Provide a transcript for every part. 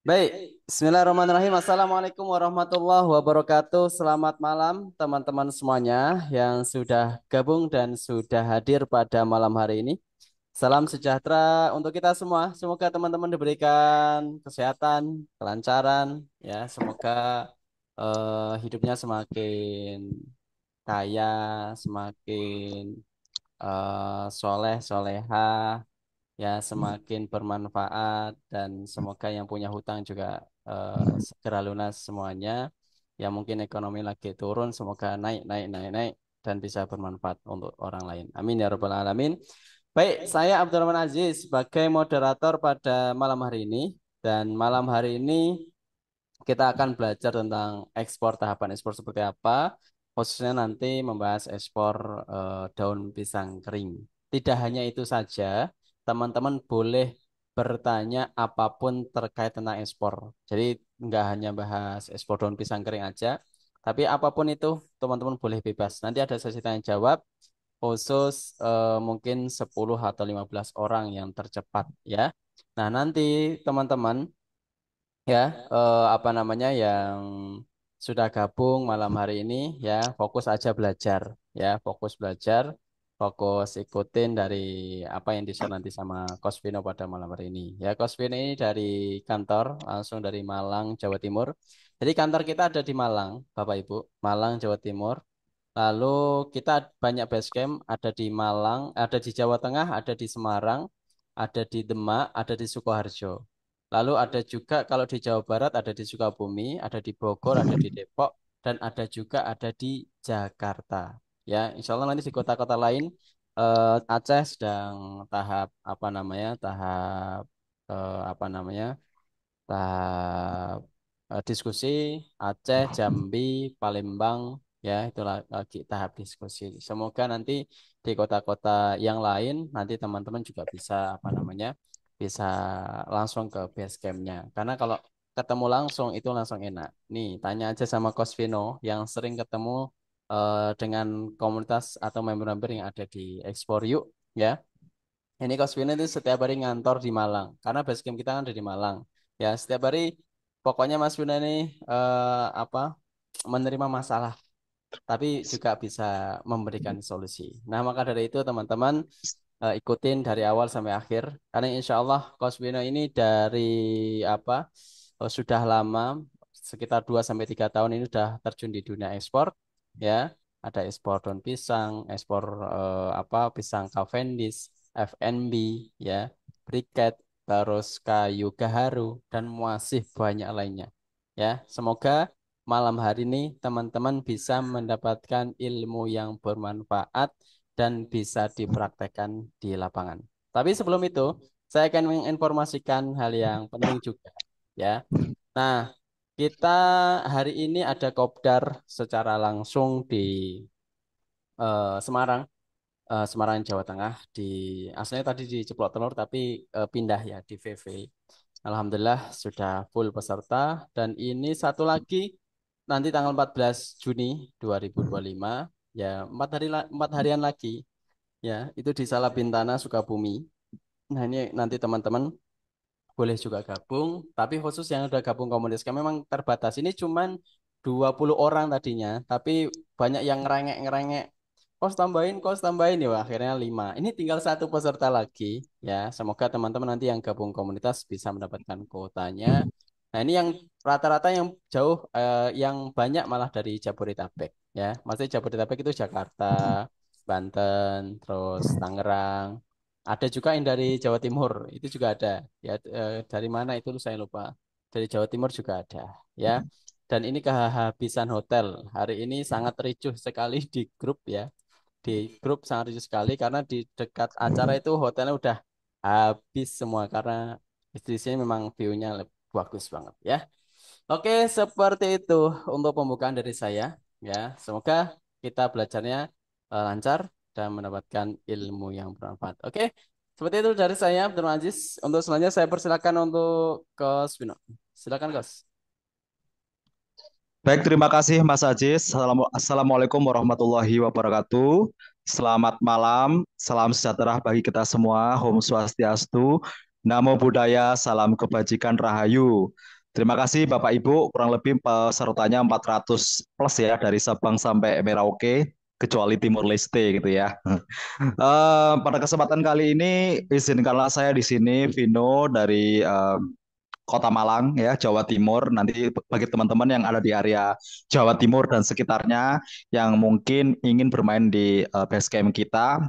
Baik, Bismillahirrahmanirrahim. Assalamualaikum warahmatullahi wabarakatuh. Selamat malam teman-teman semuanya yang sudah gabung dan sudah hadir pada malam hari ini. Salam sejahtera untuk kita semua. Semoga teman-teman diberikan kesehatan, kelancaran, ya. Semoga hidupnya semakin kaya, semakin soleh, soleha, ya semakin bermanfaat dan semoga yang punya hutang juga segera lunas semuanya. Ya mungkin ekonomi lagi turun, semoga naik, naik, naik, naik dan bisa bermanfaat untuk orang lain. Amin ya rabbal alamin. Baik, saya Abdurrahman Aziz sebagai moderator pada malam hari ini dan malam hari ini kita akan belajar tentang ekspor, tahapan ekspor seperti apa, khususnya nanti membahas ekspor daun pisang kering. Tidak hanya itu saja, teman-teman boleh bertanya apapun terkait tentang ekspor. Jadi nggak hanya bahas ekspor daun pisang kering aja, tapi apapun itu teman-teman boleh bebas. Nanti ada sesi tanya jawab khusus mungkin 10 atau 15 orang yang tercepat ya. Nah, nanti teman-teman ya apa namanya yang sudah gabung malam hari ini ya fokus aja belajar ya fokus belajar fokus ikutin dari apa yang di-share nanti sama Coach Vino pada malam hari ini ya Coach Vino ini dari kantor langsung dari Malang Jawa Timur, jadi kantor kita ada di Malang Bapak Ibu, Malang Jawa Timur. Lalu kita banyak base camp, ada di Malang, ada di Jawa Tengah, ada di Semarang, ada di Demak, ada di Sukoharjo. Lalu ada juga kalau di Jawa Barat ada di Sukabumi, ada di Bogor, ada di Depok, dan ada juga ada di Jakarta. Ya, insya Allah nanti di kota-kota lain Aceh sedang tahap apa namanya, tahap apa namanya, tahap diskusi. Aceh, Jambi, Palembang, ya itulah lagi tahap diskusi. Semoga nanti di kota-kota yang lain nanti teman-teman juga bisa apa namanya bisa langsung ke base campnya. Karena kalau ketemu langsung itu langsung enak. Nih tanya aja sama Coach Vino yang sering ketemu dengan komunitas atau member-member yang ada di Explore Yuk ya. Ini Coach Vino itu setiap hari ngantor di Malang karena base camp kita kan ada di Malang. Ya, setiap hari pokoknya Mas Vino ini apa menerima masalah tapi juga bisa memberikan solusi. Nah, maka dari itu teman-teman ikutin dari awal sampai akhir karena insya Allah Coach Vino ini dari apa sudah lama sekitar 2 sampai 3 tahun ini sudah terjun di dunia ekspor ya. Ada ekspor daun pisang, ekspor apa pisang Cavendish, FNB ya, briket, terus kayu gaharu dan masih banyak lainnya. Ya, semoga malam hari ini teman-teman bisa mendapatkan ilmu yang bermanfaat dan bisa dipraktekkan di lapangan. Tapi sebelum itu, saya akan menginformasikan hal yang penting juga, ya. Nah, kita hari ini ada kopdar secara langsung di Semarang, Semarang Jawa Tengah. Di aslinya tadi di Ceplok Telur, tapi pindah ya di VV. Alhamdulillah sudah full peserta dan ini satu lagi nanti tanggal 14 Juni 2025 ya 4 harian lagi ya itu di Salabintana Sukabumi. Nah ini nanti teman-teman boleh juga gabung, tapi khusus yang udah gabung komunitas kami memang terbatas. Ini cuman 20 orang tadinya, tapi banyak yang ngerengek-ngerengek. Kos tambahin ya, akhirnya 5. Ini tinggal satu peserta lagi ya. Semoga teman-teman nanti yang gabung komunitas bisa mendapatkan kuotanya. Nah, ini yang rata-rata yang jauh yang banyak malah dari Jabodetabek ya. Maksudnya Jabodetabek itu Jakarta, Banten, terus Tangerang, ada juga yang dari Jawa Timur, itu juga ada. Ya, dari mana itu saya lupa. Dari Jawa Timur juga ada, ya. Dan ini kehabisan hotel. Hari ini sangat ricuh sekali di grup ya. Di grup sangat ricuh sekali karena di dekat acara itu hotelnya udah habis semua karena di sini memang view-nya bagus banget ya. Oke, seperti itu untuk pembukaan dari saya ya. Semoga kita belajarnya lancar dan mendapatkan ilmu yang bermanfaat. Oke, seperti itu dari saya Abdul Aziz. Untuk selanjutnya saya persilakan untuk Coach Bino. Silakan Coach. Baik, terima kasih Mas Ajis. Assalamualaikum warahmatullahi wabarakatuh. Selamat malam, salam sejahtera bagi kita semua. Om Swastiastu, Namo Buddhaya, salam kebajikan Rahayu. Terima kasih Bapak Ibu, kurang lebih pesertanya 400 plus ya dari Sabang sampai Merauke, kecuali Timur Leste gitu ya. Pada kesempatan kali ini izinkanlah saya di sini Vino dari Kota Malang ya, Jawa Timur. Nanti bagi teman-teman yang ada di area Jawa Timur dan sekitarnya yang mungkin ingin bermain di base camp kita,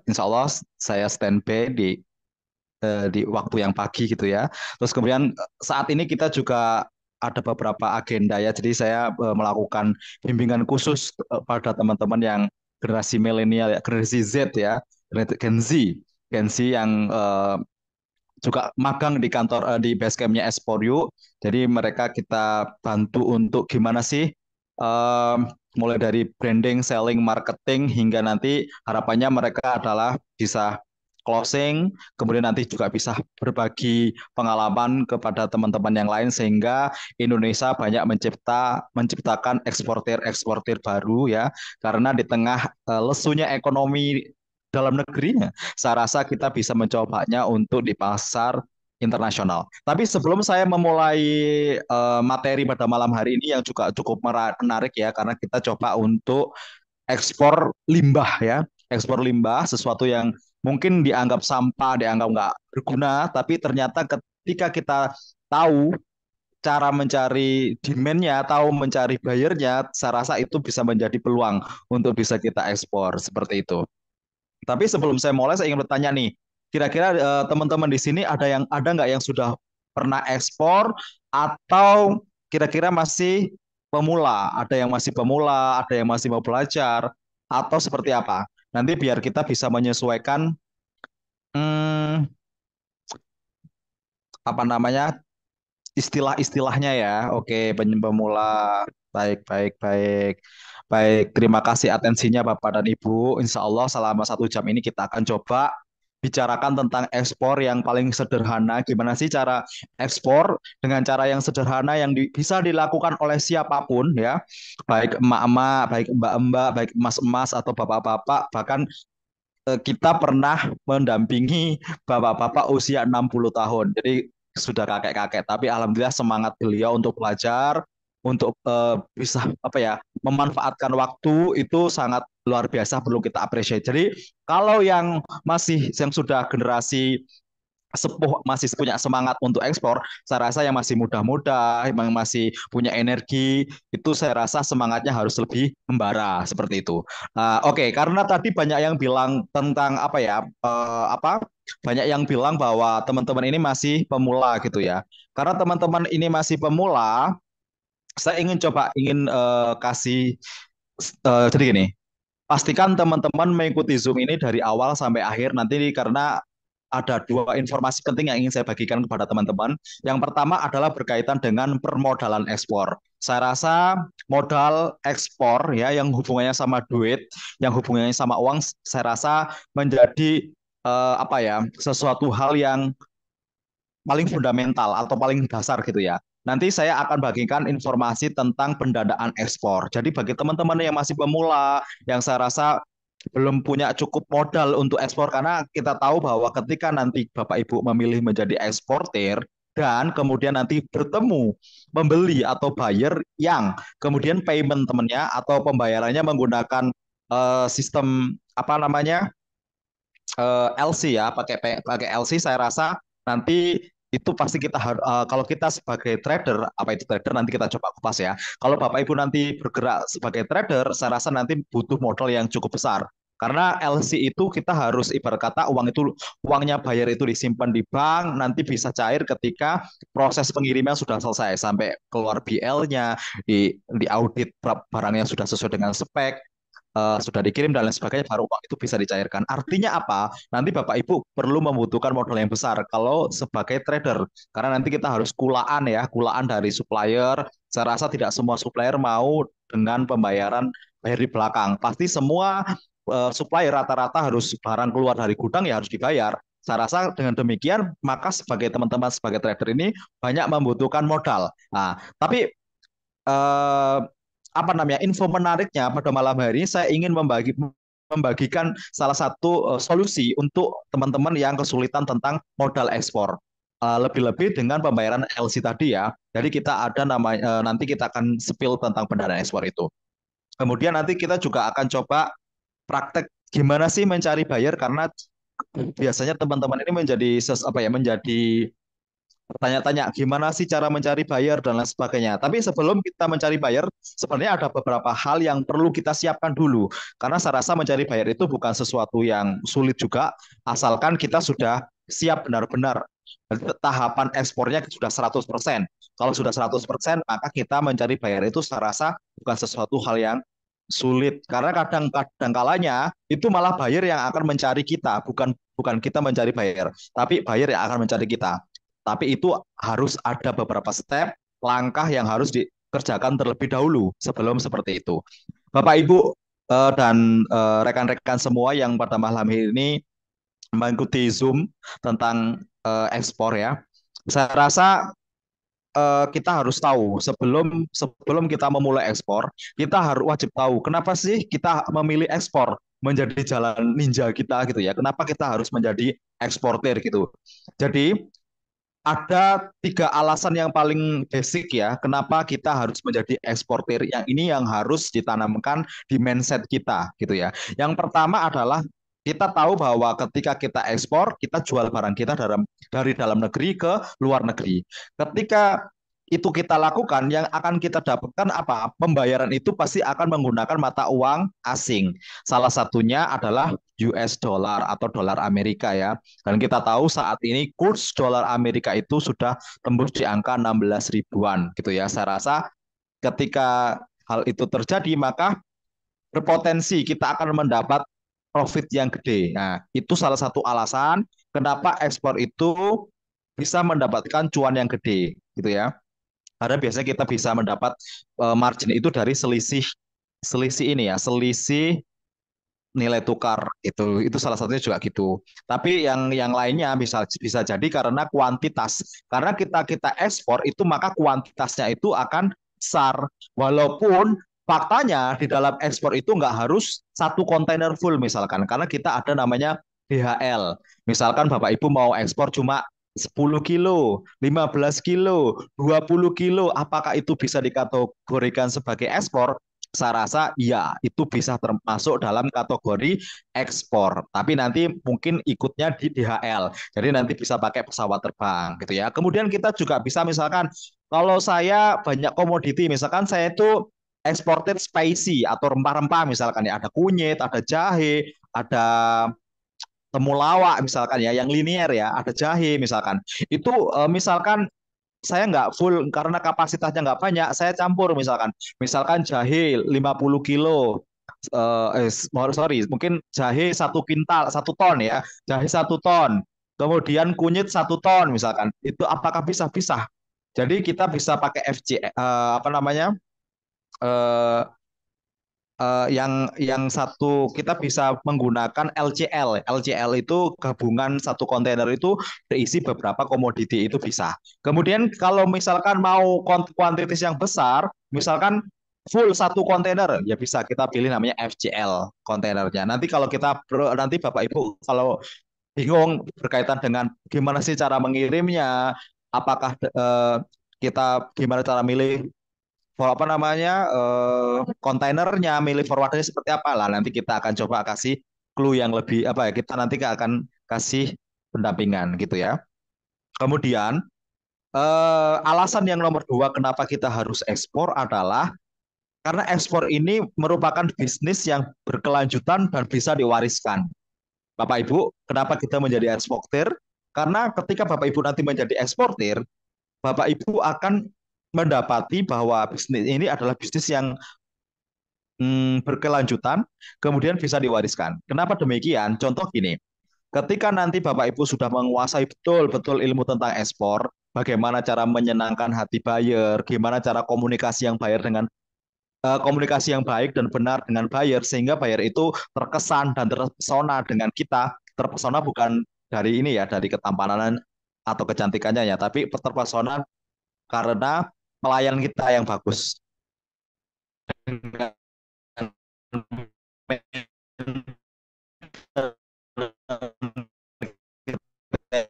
insya Allah saya standby di waktu yang pagi gitu ya. Terus kemudian saat ini kita juga ada beberapa agenda ya. Jadi saya melakukan bimbingan khusus pada teman-teman yang generasi milenial ya, generasi Z ya, Gen Z, Gen Z yang juga magang di kantor di base campnya Esporyu. Jadi mereka kita bantu untuk gimana sih eh, mulai dari branding, selling, marketing hingga nanti harapannya mereka adalah bisa closing, kemudian nanti juga bisa berbagi pengalaman kepada teman-teman yang lain sehingga Indonesia banyak menciptakan eksportir-eksportir baru ya karena di tengah lesunya ekonomi dalam negerinya saya rasa kita bisa mencobanya untuk di pasar internasional. Tapi sebelum saya memulai materi pada malam hari ini yang juga cukup menarik ya, karena kita coba untuk ekspor limbah ya, ekspor limbah sesuatu yang mungkin dianggap sampah, dianggap nggak berguna, tapi ternyata ketika kita tahu cara mencari demand-nya, tahu mencari buyer-nya, saya rasa itu bisa menjadi peluang untuk bisa kita ekspor seperti itu. Tapi sebelum saya mulai, saya ingin bertanya nih, kira-kira teman-teman di sini ada nggak yang sudah pernah ekspor atau kira-kira masih pemula? Ada yang masih pemula, ada yang masih mau belajar, atau seperti apa? Nanti biar kita bisa menyesuaikan hmm, apa namanya istilah-istilahnya ya. Oke, pemula. Baik, baik, baik. Baik, terima kasih atensinya Bapak dan Ibu. Insya Allah selama 1 jam ini kita akan coba bicarakan tentang ekspor yang paling sederhana. Gimana sih cara ekspor dengan cara yang sederhana yang bisa dilakukan oleh siapapun ya. Baik emak-emak, baik mbak-mbak, baik emas-emas atau bapak-bapak. Bahkan kita pernah mendampingi bapak-bapak usia 60 tahun. Jadi sudah kakek-kakek, tapi alhamdulillah semangat beliau untuk belajar, untuk bisa apa ya, memanfaatkan waktu itu sangat luar biasa perlu kita apresiasi. Jadi kalau yang sudah generasi sepuh masih punya semangat untuk ekspor, saya rasa yang masih muda-muda, yang masih punya energi, itu saya rasa semangatnya harus lebih membara seperti itu. Oke, karena tadi banyak yang bilang tentang apa ya, banyak yang bilang bahwa teman-teman ini masih pemula gitu ya. Karena teman-teman ini masih pemula, saya ingin kasih jadi gini. Pastikan teman-teman mengikuti Zoom ini dari awal sampai akhir nanti karena ada dua informasi penting yang ingin saya bagikan kepada teman-teman. Yang pertama adalah berkaitan dengan permodalan ekspor. Saya rasa modal ekspor ya yang hubungannya sama duit, yang hubungannya sama uang, saya rasa menjadi apa ya sesuatu hal yang paling fundamental atau paling dasar gitu ya. Nanti saya akan bagikan informasi tentang pendanaan ekspor. Jadi bagi teman-teman yang masih pemula, yang saya rasa belum punya cukup modal untuk ekspor, karena kita tahu bahwa ketika nanti Bapak Ibu memilih menjadi eksportir, dan kemudian nanti bertemu pembeli atau buyer yang kemudian payment temennya atau pembayarannya menggunakan sistem apa namanya LC ya, pakai LC saya rasa nanti itu pasti kalau kita sebagai trader, apa itu trader nanti kita coba kupas ya. Kalau Bapak Ibu nanti bergerak sebagai trader, saya rasa nanti butuh modal yang cukup besar. Karena LC itu kita harus ibarat kata uangnya bayar itu disimpan di bank, nanti bisa cair ketika proses pengiriman sudah selesai sampai keluar BL-nya, di audit barangnya sudah sesuai dengan spek, sudah dikirim dan lain sebagainya baru uang itu bisa dicairkan. Artinya apa? Nanti Bapak Ibu perlu membutuhkan modal yang besar kalau sebagai trader. Karena nanti kita harus kulaan ya, kulaan dari supplier. Saya rasa tidak semua supplier mau dengan pembayaran bayar di belakang. Pasti semua supplier rata-rata harus barang keluar dari gudang ya harus dibayar. Saya rasa dengan demikian maka sebagai teman-teman sebagai trader ini banyak membutuhkan modal. Nah, tapi eh, apa namanya info menariknya pada malam hari ini saya ingin membagikan salah satu solusi untuk teman-teman yang kesulitan tentang modal ekspor. lebih-lebih dengan pembayaran LC tadi ya. Jadi kita ada nanti kita akan spill tentang pendanaan ekspor itu. Kemudian nanti kita juga akan coba praktek gimana sih mencari buyer karena biasanya teman-teman ini menjadi bertanya-tanya gimana sih cara mencari buyer dan lain sebagainya. Tapi sebelum kita mencari buyer, sebenarnya ada beberapa hal yang perlu kita siapkan dulu. Karena saya rasa mencari buyer itu bukan sesuatu yang sulit juga, asalkan kita sudah siap benar-benar. Tahapan ekspornya sudah 100%. Kalau sudah 100%, maka kita mencari buyer itu saya rasa bukan sesuatu hal yang sulit. Karena kadang-kadang kalanya itu malah buyer yang akan mencari kita, bukan bukan kita mencari buyer, tapi buyer yang akan mencari kita. Tapi itu harus ada beberapa step, langkah yang harus dikerjakan terlebih dahulu sebelum seperti itu. Bapak, Ibu, dan rekan-rekan semua yang pada malam ini mengikuti Zoom tentang ekspor ya. Saya rasa kita harus tahu sebelum sebelum kita memulai ekspor, kita harus wajib tahu kenapa sih kita memilih ekspor menjadi jalan ninja kita gitu ya. Kenapa kita harus menjadi eksportir gitu. Jadi ada tiga alasan yang paling basic ya, kenapa kita harus menjadi eksportir. Yang ini yang harus ditanamkan di mindset kita gitu ya. Yang pertama adalah kita tahu bahwa ketika kita ekspor, kita jual barang kita dari dalam negeri ke luar negeri. Ketika itu kita lakukan, yang akan kita dapatkan apa? Pembayaran itu pasti akan menggunakan mata uang asing. Salah satunya adalah US dollar atau dolar Amerika ya. Dan kita tahu saat ini kurs dolar Amerika itu sudah tembus di angka 16 ribuan gitu ya. Saya rasa ketika hal itu terjadi maka berpotensi kita akan mendapat profit yang gede. Nah, itu salah satu alasan kenapa ekspor itu bisa mendapatkan cuan yang gede gitu ya. Karena biasanya kita bisa mendapat margin itu dari selisih selisih ini ya, selisih nilai tukar itu salah satunya juga gitu. Tapi yang lainnya bisa bisa jadi karena kuantitas. Karena kita ekspor itu maka kuantitasnya itu akan besar. Walaupun faktanya di dalam ekspor itu nggak harus satu kontainer full misalkan karena kita ada namanya DHL. Misalkan Bapak Ibu mau ekspor cuma 10 kilo, 15 kilo, 20 kilo, apakah itu bisa dikategorikan sebagai ekspor? Saya rasa iya itu bisa termasuk dalam kategori ekspor. Tapi nanti mungkin ikutnya di DHL. Jadi nanti bisa pakai pesawat terbang gitu ya. Kemudian kita juga bisa misalkan kalau saya banyak komoditi, misalkan saya itu eksportir spicy atau rempah-rempah misalkan ya ada kunyit, ada jahe, ada temulawak misalkan ya yang linier ya, ada jahe misalkan. Itu misalkan saya nggak full karena kapasitasnya nggak banyak, saya campur misalkan jahe 50 kilo, sorry, mungkin jahe 1 kintal, 1 ton ya, jahe 1 ton, kemudian kunyit 1 ton misalkan, itu apakah bisa pisah? Jadi kita bisa pakai apa namanya, eh, yang satu kita bisa menggunakan LCL. LCL itu gabungan satu kontainer itu berisi beberapa komoditi itu bisa. Kemudian kalau misalkan mau kuantitas yang besar, misalkan full satu kontainer, ya bisa kita pilih namanya FCL kontainernya. Nanti Bapak Ibu kalau bingung berkaitan dengan gimana sih cara mengirimnya, apakah kita gimana cara milih apa namanya kontainernya, milih forwardernya seperti apa lah, nanti kita akan coba kasih clue yang lebih apa ya, kita nanti akan kasih pendampingan gitu ya. Kemudian alasan yang nomor dua kenapa kita harus ekspor adalah karena ekspor ini merupakan bisnis yang berkelanjutan dan bisa diwariskan. Bapak Ibu, kenapa kita menjadi eksportir? Karena ketika Bapak Ibu nanti menjadi eksportir, Bapak Ibu akan mendapati bahwa bisnis ini adalah bisnis yang berkelanjutan, kemudian bisa diwariskan. Kenapa demikian? Contoh gini, ketika nanti Bapak Ibu sudah menguasai betul-betul ilmu tentang ekspor, bagaimana cara menyenangkan hati buyer, gimana cara komunikasi yang baik dan benar dengan buyer, sehingga buyer itu terkesan dan terpesona dengan kita, terpesona bukan dari ini ya, dari ketampanan atau kecantikannya ya, tapi terpesona karena pelayan kita yang bagus. Dengan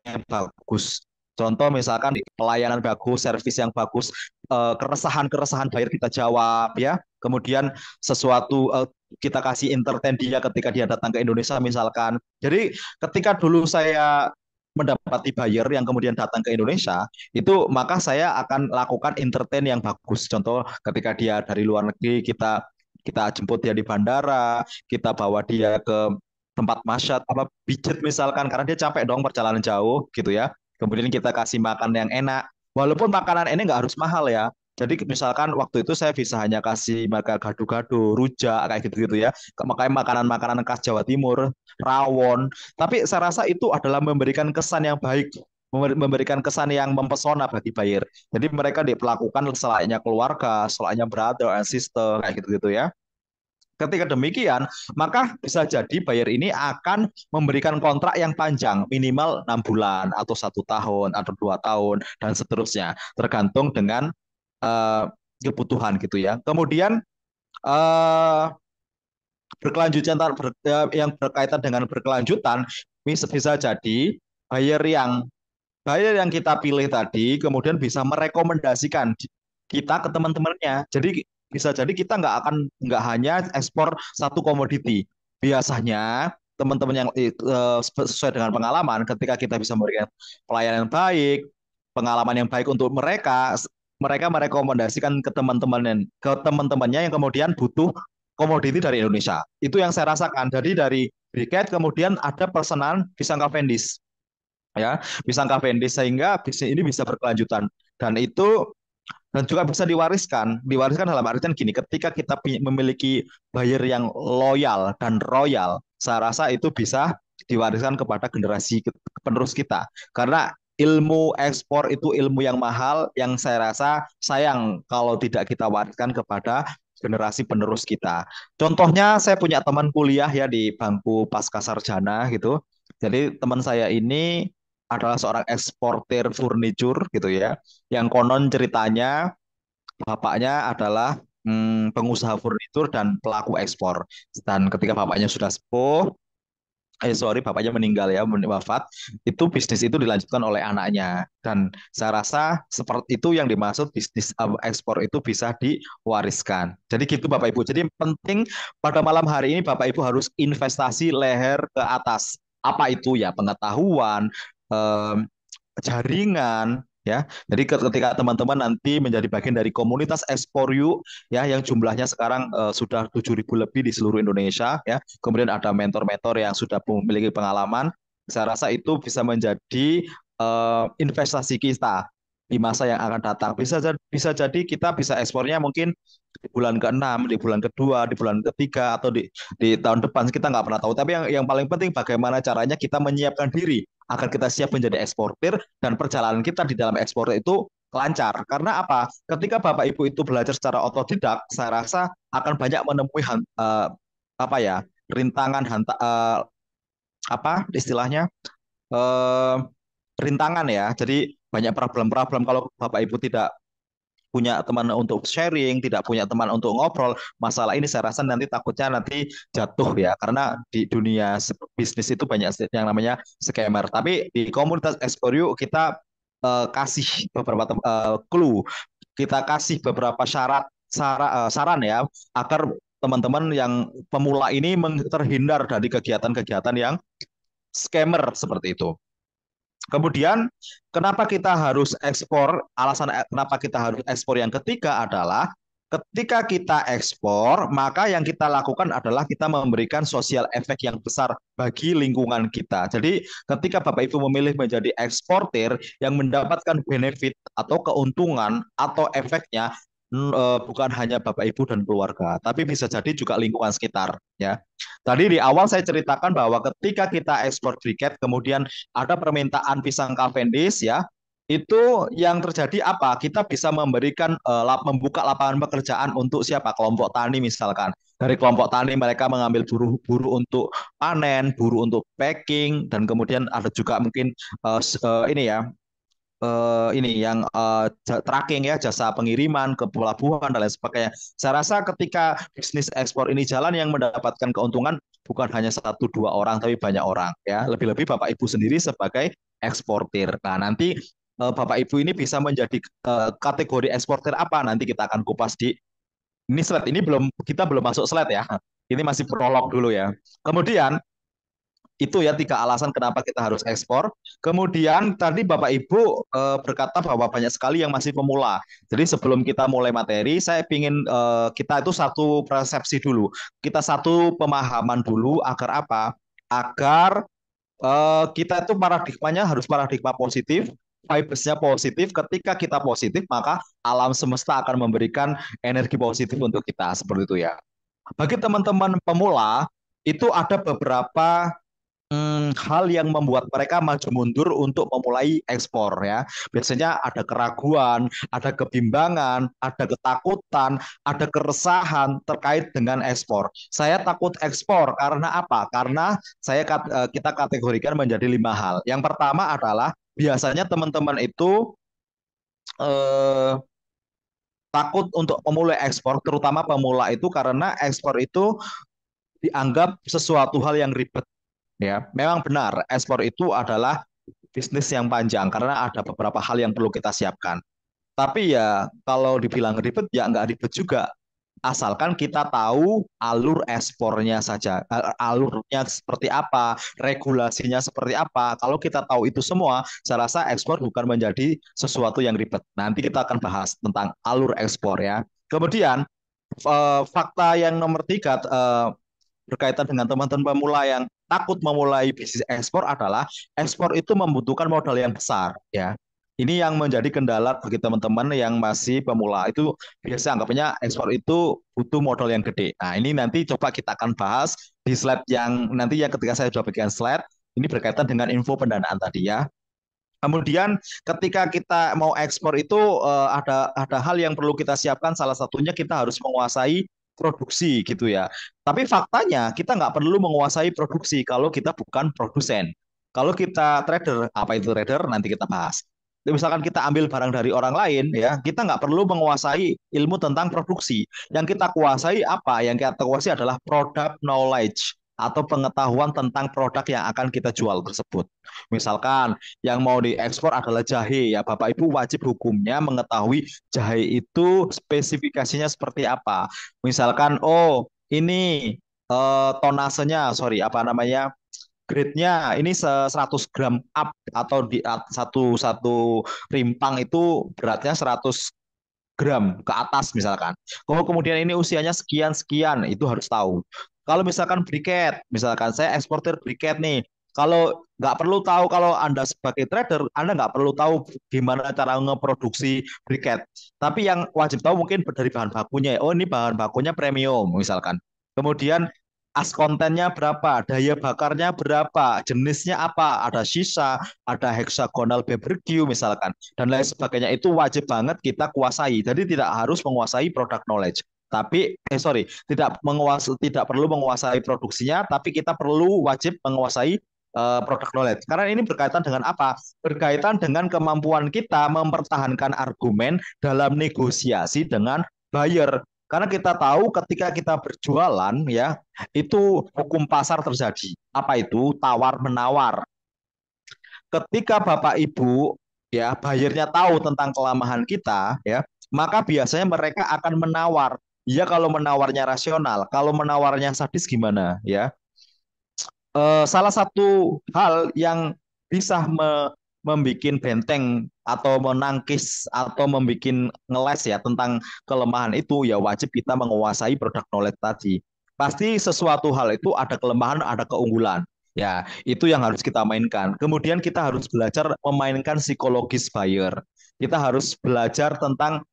yang bagus. Contoh misalkan pelayanan bagus, servis yang bagus, keresahan-keresahan buyer kita jawab ya. Kemudian sesuatu kita kasih entertain dia ketika dia datang ke Indonesia misalkan. Jadi ketika dulu saya mendapati buyer yang kemudian datang ke Indonesia, itu maka saya akan lakukan entertain yang bagus. Contoh ketika dia dari luar negeri, kita kita jemput dia di bandara, kita bawa dia ke tempat masyad apa pijet misalkan karena dia capek dong perjalanan jauh gitu ya. Kemudian kita kasih makan yang enak. Walaupun makanan ini nggak harus mahal ya. Jadi misalkan waktu itu saya bisa hanya kasih mereka gado-gado, rujak kayak gitu-gitu ya. Makanya makanan-makanan khas Jawa Timur, rawon. Tapi saya rasa itu adalah memberikan kesan yang baik, memberikan kesan yang mempesona bagi buyer. Jadi mereka diperlakukan selayaknya keluarga, selayaknya brother and sister kayak gitu-gitu ya. Ketika demikian, maka bisa jadi buyer ini akan memberikan kontrak yang panjang, minimal 6 bulan atau 1 tahun atau 2 tahun dan seterusnya, tergantung dengan uh, kebutuhan gitu ya. Kemudian uh, berkelanjutan yang berkaitan dengan berkelanjutan bisa jadi buyer yang buyer yang kita pilih tadi kemudian bisa merekomendasikan kita ke teman-temannya. Jadi bisa jadi kita nggak hanya ekspor satu komoditi. Biasanya teman-teman yang sesuai dengan pengalaman, ketika kita bisa memberikan pelayanan yang baik, pengalaman yang baik untuk mereka, mereka merekomendasikan ke teman-temannya yang kemudian butuh komoditi dari Indonesia. Itu yang saya rasakan. Jadi dari briket kemudian ada pesanan pisang Cavendish ya, pisang Cavendish sehingga bisnis ini bisa berkelanjutan dan itu dan juga bisa diwariskan dalam artian gini, ketika kita memiliki buyer yang loyal dan royal, saya rasa itu bisa diwariskan kepada generasi penerus kita karena ilmu ekspor itu ilmu yang mahal yang saya rasa sayang kalau tidak kita wariskan kepada generasi penerus kita. Contohnya saya punya teman kuliah ya di bangku pasca sarjana gitu. Jadi teman saya ini adalah seorang eksportir furnitur gitu ya yang konon ceritanya bapaknya adalah pengusaha furnitur dan pelaku ekspor. Dan ketika bapaknya sudah sepuh, bapaknya meninggal ya, wafat, itu bisnis itu dilanjutkan oleh anaknya. Dan saya rasa seperti itu yang dimaksud bisnis ekspor itu bisa diwariskan. Jadi gitu Bapak Ibu. Jadi penting pada malam hari ini Bapak Ibu harus investasi leher ke atas. Apa itu ya? Pengetahuan, em, jaringan, ya. Jadi ketika teman-teman nanti menjadi bagian dari komunitas Ekspor Yuk ya yang jumlahnya sekarang sudah 7.000 lebih di seluruh Indonesia ya. Kemudian ada mentor-mentor yang sudah memiliki pengalaman. Saya rasa itu bisa menjadi investasi kita di masa yang akan datang. Bisa jadi kita bisa ekspornya mungkin di bulan ke-6, di bulan kedua, di bulan ketiga, atau di tahun depan kita nggak pernah tahu. Tapi yang paling penting bagaimana caranya kita menyiapkan diri agar kita siap menjadi eksportir dan perjalanan kita di dalam ekspor itu lancar. Karena apa? Ketika Bapak Ibu itu belajar secara otodidak, saya rasa akan banyak menemui apa ya rintangan apa istilahnya eh, rintangan ya. Jadi banyak problem-problem kalau Bapak Ibu tidak punya teman untuk sharing, tidak punya teman untuk ngobrol, masalah ini saya rasa nanti takutnya jatuh ya, karena di dunia bisnis itu banyak yang namanya scammer. Tapi di komunitas Explore kita kasih beberapa clue, kita kasih beberapa saran ya, agar teman-teman yang pemula ini terhindar dari kegiatan-kegiatan yang scammer seperti itu. Kemudian, kenapa kita harus ekspor? Alasan kenapa kita harus ekspor yang ketiga adalah ketika kita ekspor, maka yang kita lakukan adalah kita memberikan sosial efek yang besar bagi lingkungan kita. Jadi, ketika Bapak Ibu memilih menjadi eksportir yang mendapatkan benefit atau keuntungan atau efeknya bukan hanya Bapak Ibu dan keluarga, tapi bisa jadi juga lingkungan sekitar, ya. Tadi di awal saya ceritakan bahwa ketika kita ekspor briket, kemudian ada permintaan pisang Cavendish ya, itu yang terjadi apa? Kita bisa memberikan membuka lapangan pekerjaan untuk siapa? Kelompok tani misalkan. Dari kelompok tani mereka mengambil buruh-buruh untuk panen, buruh untuk packing, dan kemudian ada juga mungkin ini ya ini yang tracking ya, jasa pengiriman ke pelabuhan dan lain sebagainya. Saya rasa ketika bisnis ekspor ini jalan, yang mendapatkan keuntungan bukan hanya 1 2 orang tapi banyak orang ya. Lebih-lebih Bapak Ibu sendiri sebagai eksportir. Nah, nanti Bapak Ibu ini bisa menjadi kategori eksportir apa, nanti kita akan kupas di ini slide. Ini kita belum masuk slide ya. Ini masih prolog dulu ya. Kemudian itu ya tiga alasan kenapa kita harus ekspor. Kemudian tadi Bapak Ibu berkata bahwa banyak sekali yang masih pemula. Jadi sebelum kita mulai materi, saya ingin kita itu satu persepsi dulu. Kita satu pemahaman dulu agar apa? Agar kita itu paradigmanya harus paradigma positif, vibes-nya positif. Ketika kita positif, maka alam semesta akan memberikan energi positif untuk kita. Seperti itu ya. Bagi teman-teman pemula, itu ada beberapa hal yang membuat mereka maju mundur untuk memulai ekspor ya. Biasanya ada keraguan, ada kebimbangan, ada ketakutan, ada keresahan terkait dengan ekspor. Saya takut ekspor karena apa? Karena kita kategorikan menjadi 5 hal. Yang pertama adalah biasanya teman-teman itu eh, takut untuk memulai ekspor, terutama pemula itu karena ekspor itu dianggap sesuatu hal yang ribet. Ya, memang benar, ekspor itu adalah bisnis yang panjang karena ada beberapa hal yang perlu kita siapkan. Tapi ya kalau dibilang ribet ya nggak ribet juga. Asalkan kita tahu alur ekspornya saja, alurnya seperti apa, regulasinya seperti apa. Kalau kita tahu itu semua, saya rasa ekspor bukan menjadi sesuatu yang ribet. Nanti kita akan bahas tentang alur ekspor ya. Kemudian fakta yang nomor tiga berkaitan dengan teman-teman pemula yang takut memulai bisnis ekspor adalah ekspor itu membutuhkan modal yang besar ya. Ini yang menjadi kendala bagi teman-teman yang masih pemula. Itu biasa anggapnya ekspor itu butuh modal yang gede. Nah, ini nanti coba kita akan bahas di slide yang nanti yang ketika saya sudah bagian slide, ini berkaitan dengan info pendanaan tadi ya. Kemudian ketika kita mau ekspor itu ada hal yang perlu kita siapkan. Salah satunya kita harus menguasai produksi gitu ya. Tapi faktanya kita nggak perlu menguasai produksi kalau kita bukan produsen. Kalau kita trader, apa itu trader? Nanti kita bahas. Misalkan kita ambil barang dari orang lain ya, kita nggak perlu menguasai ilmu tentang produksi. Yang kita kuasai apa? Yang kita kuasai adalah product knowledge atau pengetahuan tentang produk yang akan kita jual tersebut. Misalkan yang mau diekspor adalah jahe ya, Bapak Ibu wajib hukumnya mengetahui jahe itu spesifikasinya seperti apa. Misalkan oh ini tonasenya, sorry apa namanya, grade-nya ini 100 gram up atau di satu satu rimpang itu beratnya 100 gram ke atas misalkan. Kalau kemudian ini usianya sekian sekian itu harus tahu. Kalau misalkan briket, misalkan saya eksportir briket nih, kalau nggak perlu tahu, kalau Anda sebagai trader, Anda nggak perlu tahu gimana cara ngeproduksi briket. Tapi yang wajib tahu mungkin dari bahan bakunya. Oh ini bahan bakunya premium misalkan. Kemudian as kontennya berapa, daya bakarnya berapa, jenisnya apa, ada sisa, ada hexagonal barbecue misalkan, dan lain sebagainya. Itu wajib banget kita kuasai. Jadi tidak harus menguasai product knowledge. Tapi, sorry, tidak perlu menguasai produksinya, tapi kita perlu wajib menguasai product knowledge. Karena ini berkaitan dengan apa? Berkaitan dengan kemampuan kita mempertahankan argumen dalam negosiasi dengan buyer. Karena kita tahu ketika kita berjualan ya, itu hukum pasar terjadi. Apa itu? Tawar menawar. Ketika Bapak Ibu ya buyernya tahu tentang kelemahan kita ya, maka biasanya mereka akan menawar. Ya kalau menawarnya rasional, kalau menawarnya sadis gimana ya? Salah satu hal yang bisa membuat benteng atau menangkis atau membuat ngeles ya tentang kelemahan itu ya wajib kita menguasai produk knowledge tadi. Pasti sesuatu hal itu ada kelemahan, ada keunggulan. Ya, itu yang harus kita mainkan. Kemudian kita harus belajar memainkan psikologis buyer. Kita harus belajar tentang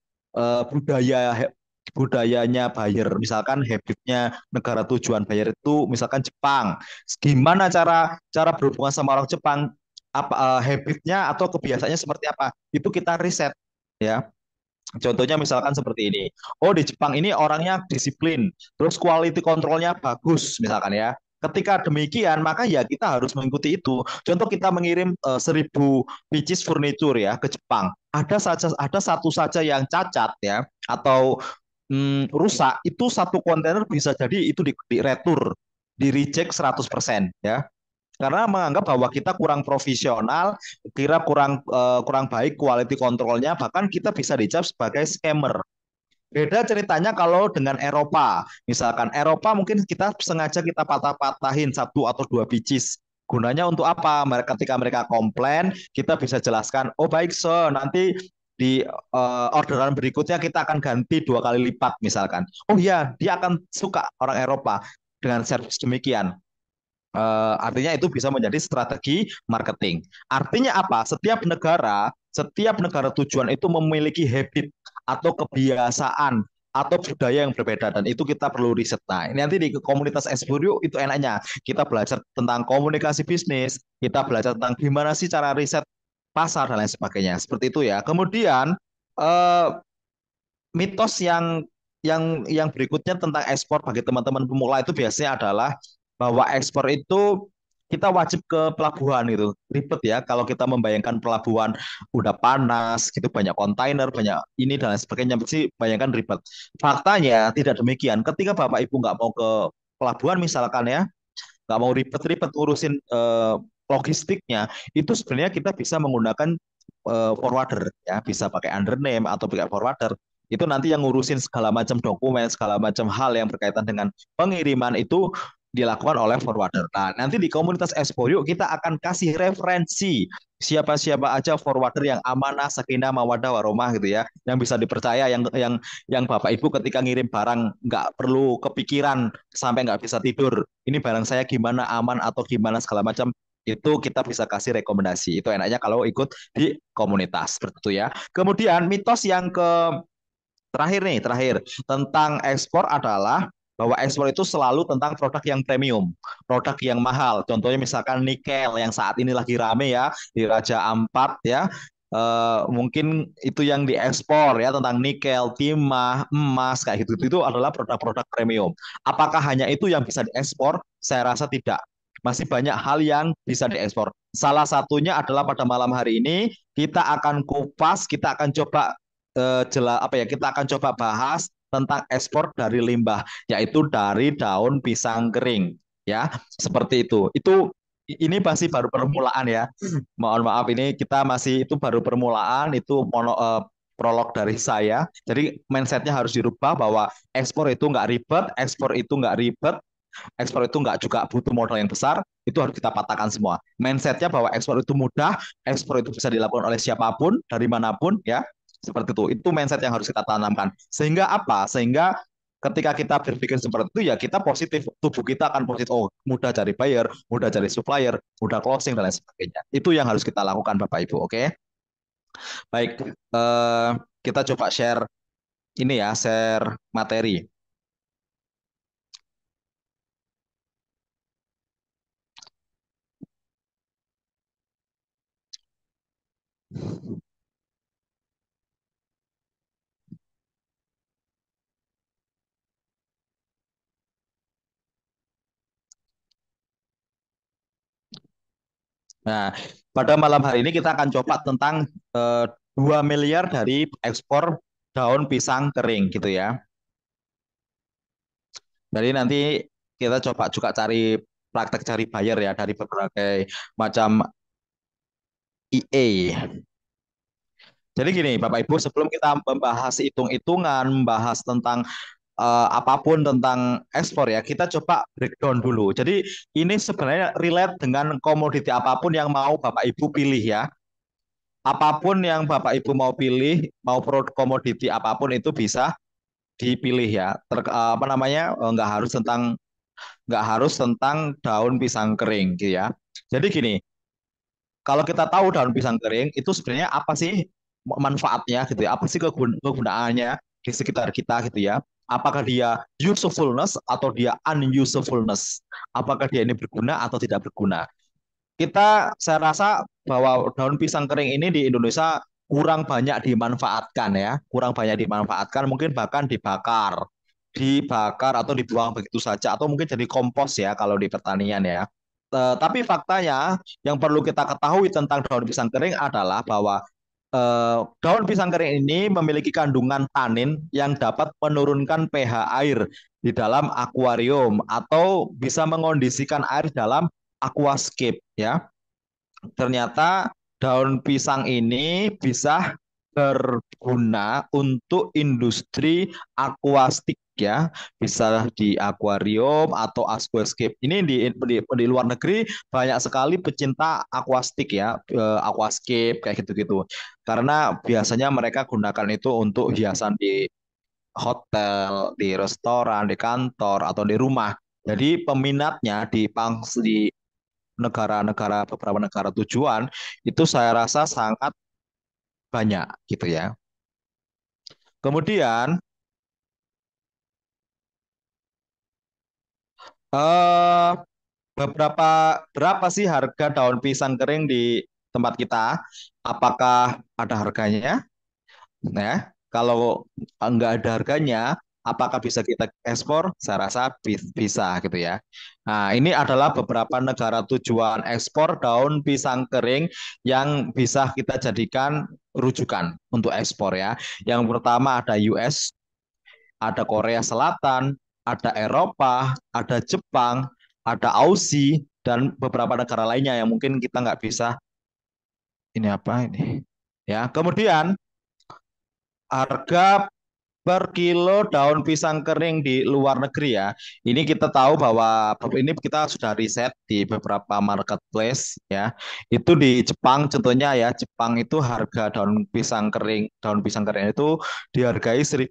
budayanya buyer. Misalkan habitnya negara tujuan buyer itu misalkan Jepang. Gimana cara cara berhubungan sama orang Jepang? Apa habitnya atau kebiasaannya seperti apa? Itu kita riset ya. Contohnya misalkan seperti ini. Oh, di Jepang ini orangnya disiplin, terus quality controlnya bagus misalkan ya. Ketika demikian, maka ya kita harus mengikuti itu. Contoh kita mengirim 1.000 pieces furniture ya ke Jepang. Ada satu saja yang cacat ya atau rusak, itu satu kontainer bisa jadi itu di retur, di reject 100% ya. karena menganggap bahwa kita kurang profesional, kira kurang baik quality controlnya, bahkan kita bisa dicap sebagai scammer. Beda ceritanya kalau dengan Eropa. Misalkan Eropa mungkin kita sengaja kita patah-patahin satu atau dua biji. Gunanya untuk apa? Ketika mereka komplain, kita bisa jelaskan, oh baik so, nanti di orderan berikutnya kita akan ganti dua kali lipat misalkan. Oh iya, dia akan suka orang Eropa dengan servis demikian. Artinya itu bisa menjadi strategi marketing. Artinya apa? Setiap negara tujuan itu memiliki habit atau kebiasaan atau budaya yang berbeda dan itu kita perlu riset. Nah, ini nanti di komunitas Espurio itu enaknya kita belajar tentang komunikasi bisnis, kita belajar tentang gimana sih cara riset pasar dan lain sebagainya. Seperti itu ya. Kemudian eh, mitos yang berikutnya tentang ekspor bagi teman-teman pemula itu biasanya adalah bahwa ekspor itu kita wajib ke pelabuhan gitu. Ribet ya kalau kita membayangkan pelabuhan udah panas gitu, banyak kontainer, banyak ini dan lain sebagainya, mesti bayangkan ribet. Faktanya tidak demikian. Ketika Bapak Ibu nggak mau ke pelabuhan misalkan ya, nggak mau ribet-ribet ngurusin logistiknya, itu sebenarnya kita bisa menggunakan forwarder ya, bisa pakai undername atau pakai forwarder. Itu nanti yang ngurusin segala macam dokumen, segala macam hal yang berkaitan dengan pengiriman itu dilakukan oleh forwarder. Nah, nanti di komunitas Expo kita akan kasih referensi siapa-siapa aja forwarder yang amanah, sakinah, mawadah, warahmah gitu ya, yang bisa dipercaya, yang Bapak Ibu ketika ngirim barang nggak perlu kepikiran sampai nggak bisa tidur. Ini barang saya gimana aman atau gimana segala macam itu kita bisa kasih rekomendasi. Itu enaknya kalau ikut di komunitas seperti itu ya. Kemudian mitos yang terakhir nih, terakhir tentang ekspor adalah bahwa ekspor itu selalu tentang produk yang premium, produk yang mahal. Contohnya misalkan nikel yang saat ini lagi rame ya di Raja Ampat ya. Mungkin itu yang diekspor ya tentang nikel, timah, emas kayak gitu. Itu adalah produk-produk premium. Apakah hanya itu yang bisa diekspor? Saya rasa tidak. Masih banyak hal yang bisa diekspor. Salah satunya adalah pada malam hari ini kita akan kupas, kita akan coba apa ya, kita akan coba bahas tentang ekspor dari limbah, yaitu dari daun pisang kering ya, seperti itu ini masih baru permulaan ya, mohon maaf ini kita masih itu baru permulaan, itu prolog dari saya. Jadi mindsetnya harus dirubah bahwa ekspor itu nggak ribet, ekspor itu nggak ribet, ekspor itu nggak juga butuh modal yang besar, itu harus kita patahkan semua. Mindsetnya bahwa ekspor itu mudah, ekspor itu bisa dilakukan oleh siapapun, dari manapun ya, seperti itu. Itu mindset yang harus kita tanamkan. Sehingga apa? Sehingga ketika kita berpikir seperti itu ya kita positif, tubuh kita akan positif. Oh, mudah cari buyer, mudah cari supplier, mudah closing dan lain sebagainya. Itu yang harus kita lakukan Bapak Ibu. Oke, baik. Eh, kita coba share ini ya, share materi. Nah, pada malam hari ini kita akan coba tentang eh, 2 miliar dari ekspor daun pisang kering gitu ya. Jadi nanti kita coba juga cari praktek cari buyer ya dari berbagai macam IE. Jadi gini, Bapak Ibu, sebelum kita membahas hitung-hitungan, membahas tentang apapun tentang ekspor ya, kita coba breakdown dulu. Jadi ini sebenarnya relate dengan komoditi apapun yang mau Bapak Ibu pilih ya. Apapun yang Bapak Ibu mau pilih, mau produk komoditi apapun itu bisa dipilih ya. Apa namanya? Nggak harus tentang daun pisang kering gitu ya. Jadi gini, kalau kita tahu daun pisang kering itu sebenarnya apa sih manfaatnya gitu ya? Apa sih kegunaannya di sekitar kita gitu ya? Apakah dia usefulness atau dia unusefulness? Apakah dia ini berguna atau tidak berguna? Saya rasa bahwa daun pisang kering ini di Indonesia kurang banyak dimanfaatkan ya, kurang banyak dimanfaatkan, mungkin bahkan dibakar atau dibuang begitu saja, atau mungkin jadi kompos ya kalau di pertanian ya. Tapi faktanya yang perlu kita ketahui tentang daun pisang kering adalah bahwa daun pisang kering ini memiliki kandungan tanin yang dapat menurunkan pH air di dalam akuarium atau bisa mengondisikan air dalam aquascape ya. Ternyata daun pisang ini bisa berguna untuk industri akuastik ya, bisa di akuarium atau aquascape. Ini di luar negeri banyak sekali pecinta akuastik ya, aquascape kayak gitu-gitu. Karena biasanya mereka gunakan itu untuk hiasan di hotel, di restoran, di kantor atau di rumah. Jadi peminatnya di negara-negara beberapa negara tujuan itu saya rasa sangat banyak gitu ya. Kemudian eh beberapa berapa sih harga daun pisang kering di tempat kita? Apakah ada harganya? Nah, kalau nggak ada harganya, apakah bisa kita ekspor? Saya rasa bisa gitu ya. Nah, ini adalah beberapa negara tujuan ekspor daun pisang kering yang bisa kita jadikan rujukan untuk ekspor ya. Yang pertama ada US, ada Korea Selatan, ada Eropa, ada Jepang, ada Aussie, dan beberapa negara lainnya yang mungkin kita nggak bisa ini apa ini. Ya, kemudian harga per kilo daun pisang kering di luar negeri ya. Ini kita tahu bahwa ini kita sudah riset di beberapa marketplace ya. Itu di Jepang contohnya ya, Jepang itu harga daun pisang kering itu dihargai 1.500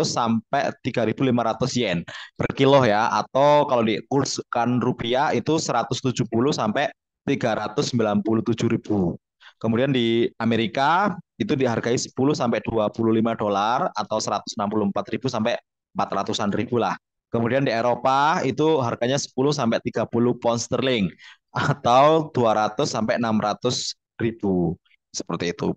sampai 3.500 yen per kilo ya, atau kalau dikurskan rupiah itu 170 sampai 397.000. Kemudian di Amerika itu dihargai 10 sampai 25 dolar atau 164.000 sampai 400-an ribu lah. Kemudian di Eropa itu harganya 10 sampai 30 pound sterling atau 200 sampai 600 ribu. Seperti itu.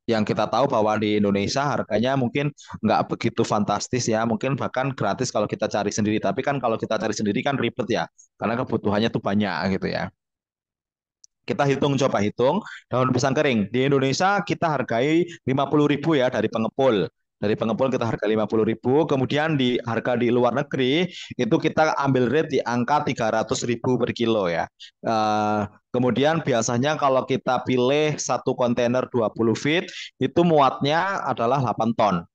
Yang kita tahu bahwa di Indonesia harganya mungkin nggak begitu fantastis ya, mungkin bahkan gratis kalau kita cari sendiri. Tapi kan kalau kita cari sendiri kan ribet ya, karena kebutuhannya tuh banyak gitu ya. Kita coba hitung daun pisang kering. Di Indonesia kita hargai 50.000 ya dari pengepul. Dari pengepul kita harga 50.000. Kemudian di harga di luar negeri itu kita ambil rate di angka 300.000 per kilo ya. Kemudian biasanya kalau kita pilih satu kontainer 20 feet itu muatnya adalah 8 ton.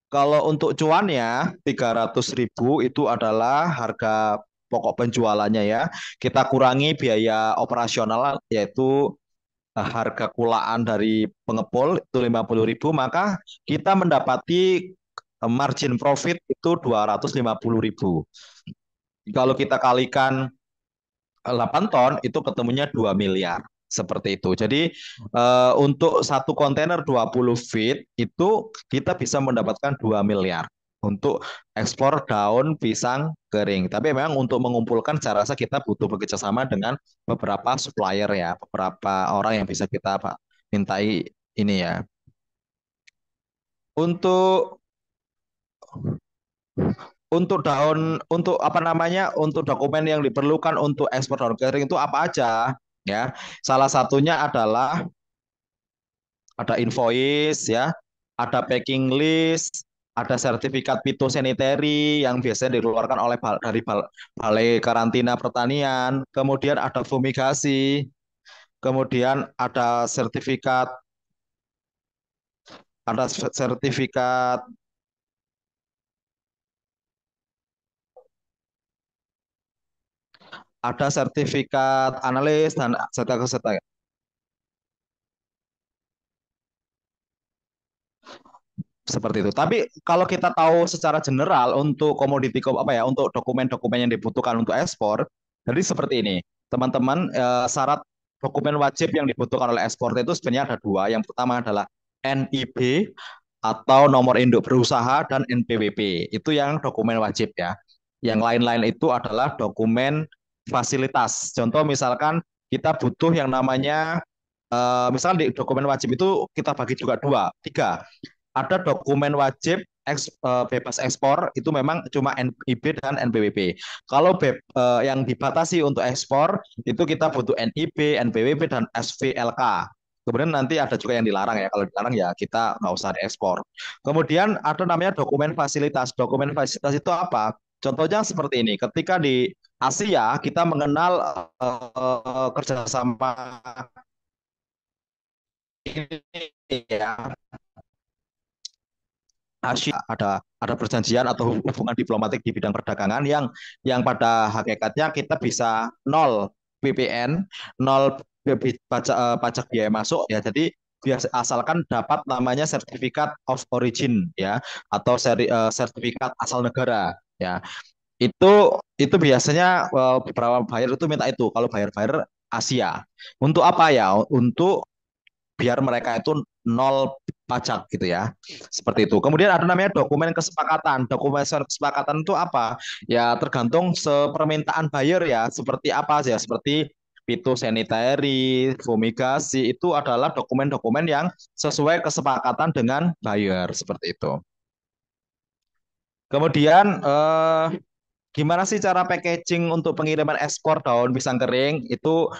Kalau untuk cuannya 300.000 itu adalah harga pokok penjualannya ya. Kita kurangi biaya operasional yaitu harga kulaan dari pengepul itu 50.000, maka kita mendapati margin profit itu 250.000. Kalau kita kalikan 8 ton itu ketemunya 2 miliar. Seperti itu. Jadi untuk satu kontainer 20 feet itu kita bisa mendapatkan 2 miliar untuk ekspor daun pisang kering. Tapi memang untuk mengumpulkan saya rasa kita butuh bekerjasama dengan beberapa supplier ya, beberapa orang yang bisa kita mintai ini ya. Untuk untuk apa namanya, untuk dokumen yang diperlukan untuk ekspor daun kering itu apa aja ya. Salah satunya adalah ada invoice ya, ada packing list, ada sertifikat fitosanitary yang biasanya dikeluarkan oleh Balai Karantina Pertanian, kemudian ada fumigasi, kemudian ada sertifikat analis dan sertifikat. Seperti itu. Tapi kalau kita tahu secara general untuk apa ya, untuk dokumen-dokumen yang dibutuhkan untuk ekspor, jadi seperti ini, teman-teman. Syarat dokumen wajib yang dibutuhkan oleh ekspor itu sebenarnya ada dua. Yang pertama adalah NIB atau nomor induk berusaha, dan NPWP. Itu yang dokumen wajib ya. Yang lain-lain itu adalah dokumen fasilitas. Contoh misalkan kita butuh yang namanya misalkan di dokumen wajib itu kita bagi juga dua, tiga. Ada dokumen wajib bebas ekspor itu memang cuma NIB dan NPWP. Kalau yang dibatasi untuk ekspor itu kita butuh NIB, NPWP, dan SVLK. Kemudian nanti ada juga yang dilarang ya. Kalau dilarang ya kita nggak usah diekspor. Kemudian ada namanya dokumen fasilitas. Dokumen fasilitas itu apa? Contohnya seperti ini. Ketika di Asia kita mengenal kerjasama ini ya. Asia ada perjanjian atau hubungan diplomatik di bidang perdagangan yang pada hakikatnya kita bisa nol PPN, nol pajak biaya masuk ya. Jadi biasa asalkan dapat namanya sertifikat of origin ya atau sertifikat asal negara ya. Itu biasanya beberapa buyer itu minta itu kalau buyer-buyer Asia. Untuk apa ya? Untuk biar mereka itu nol pajak gitu ya. Seperti itu. Kemudian ada namanya dokumen kesepakatan. Dokumen kesepakatan itu apa? Ya tergantung sepermintaan buyer ya. Seperti apa aja? Seperti fitosanitary, fumigasi itu adalah dokumen-dokumen yang sesuai kesepakatan dengan buyer seperti itu. Kemudian gimana sih cara packaging untuk pengiriman ekspor daun pisang kering? Itu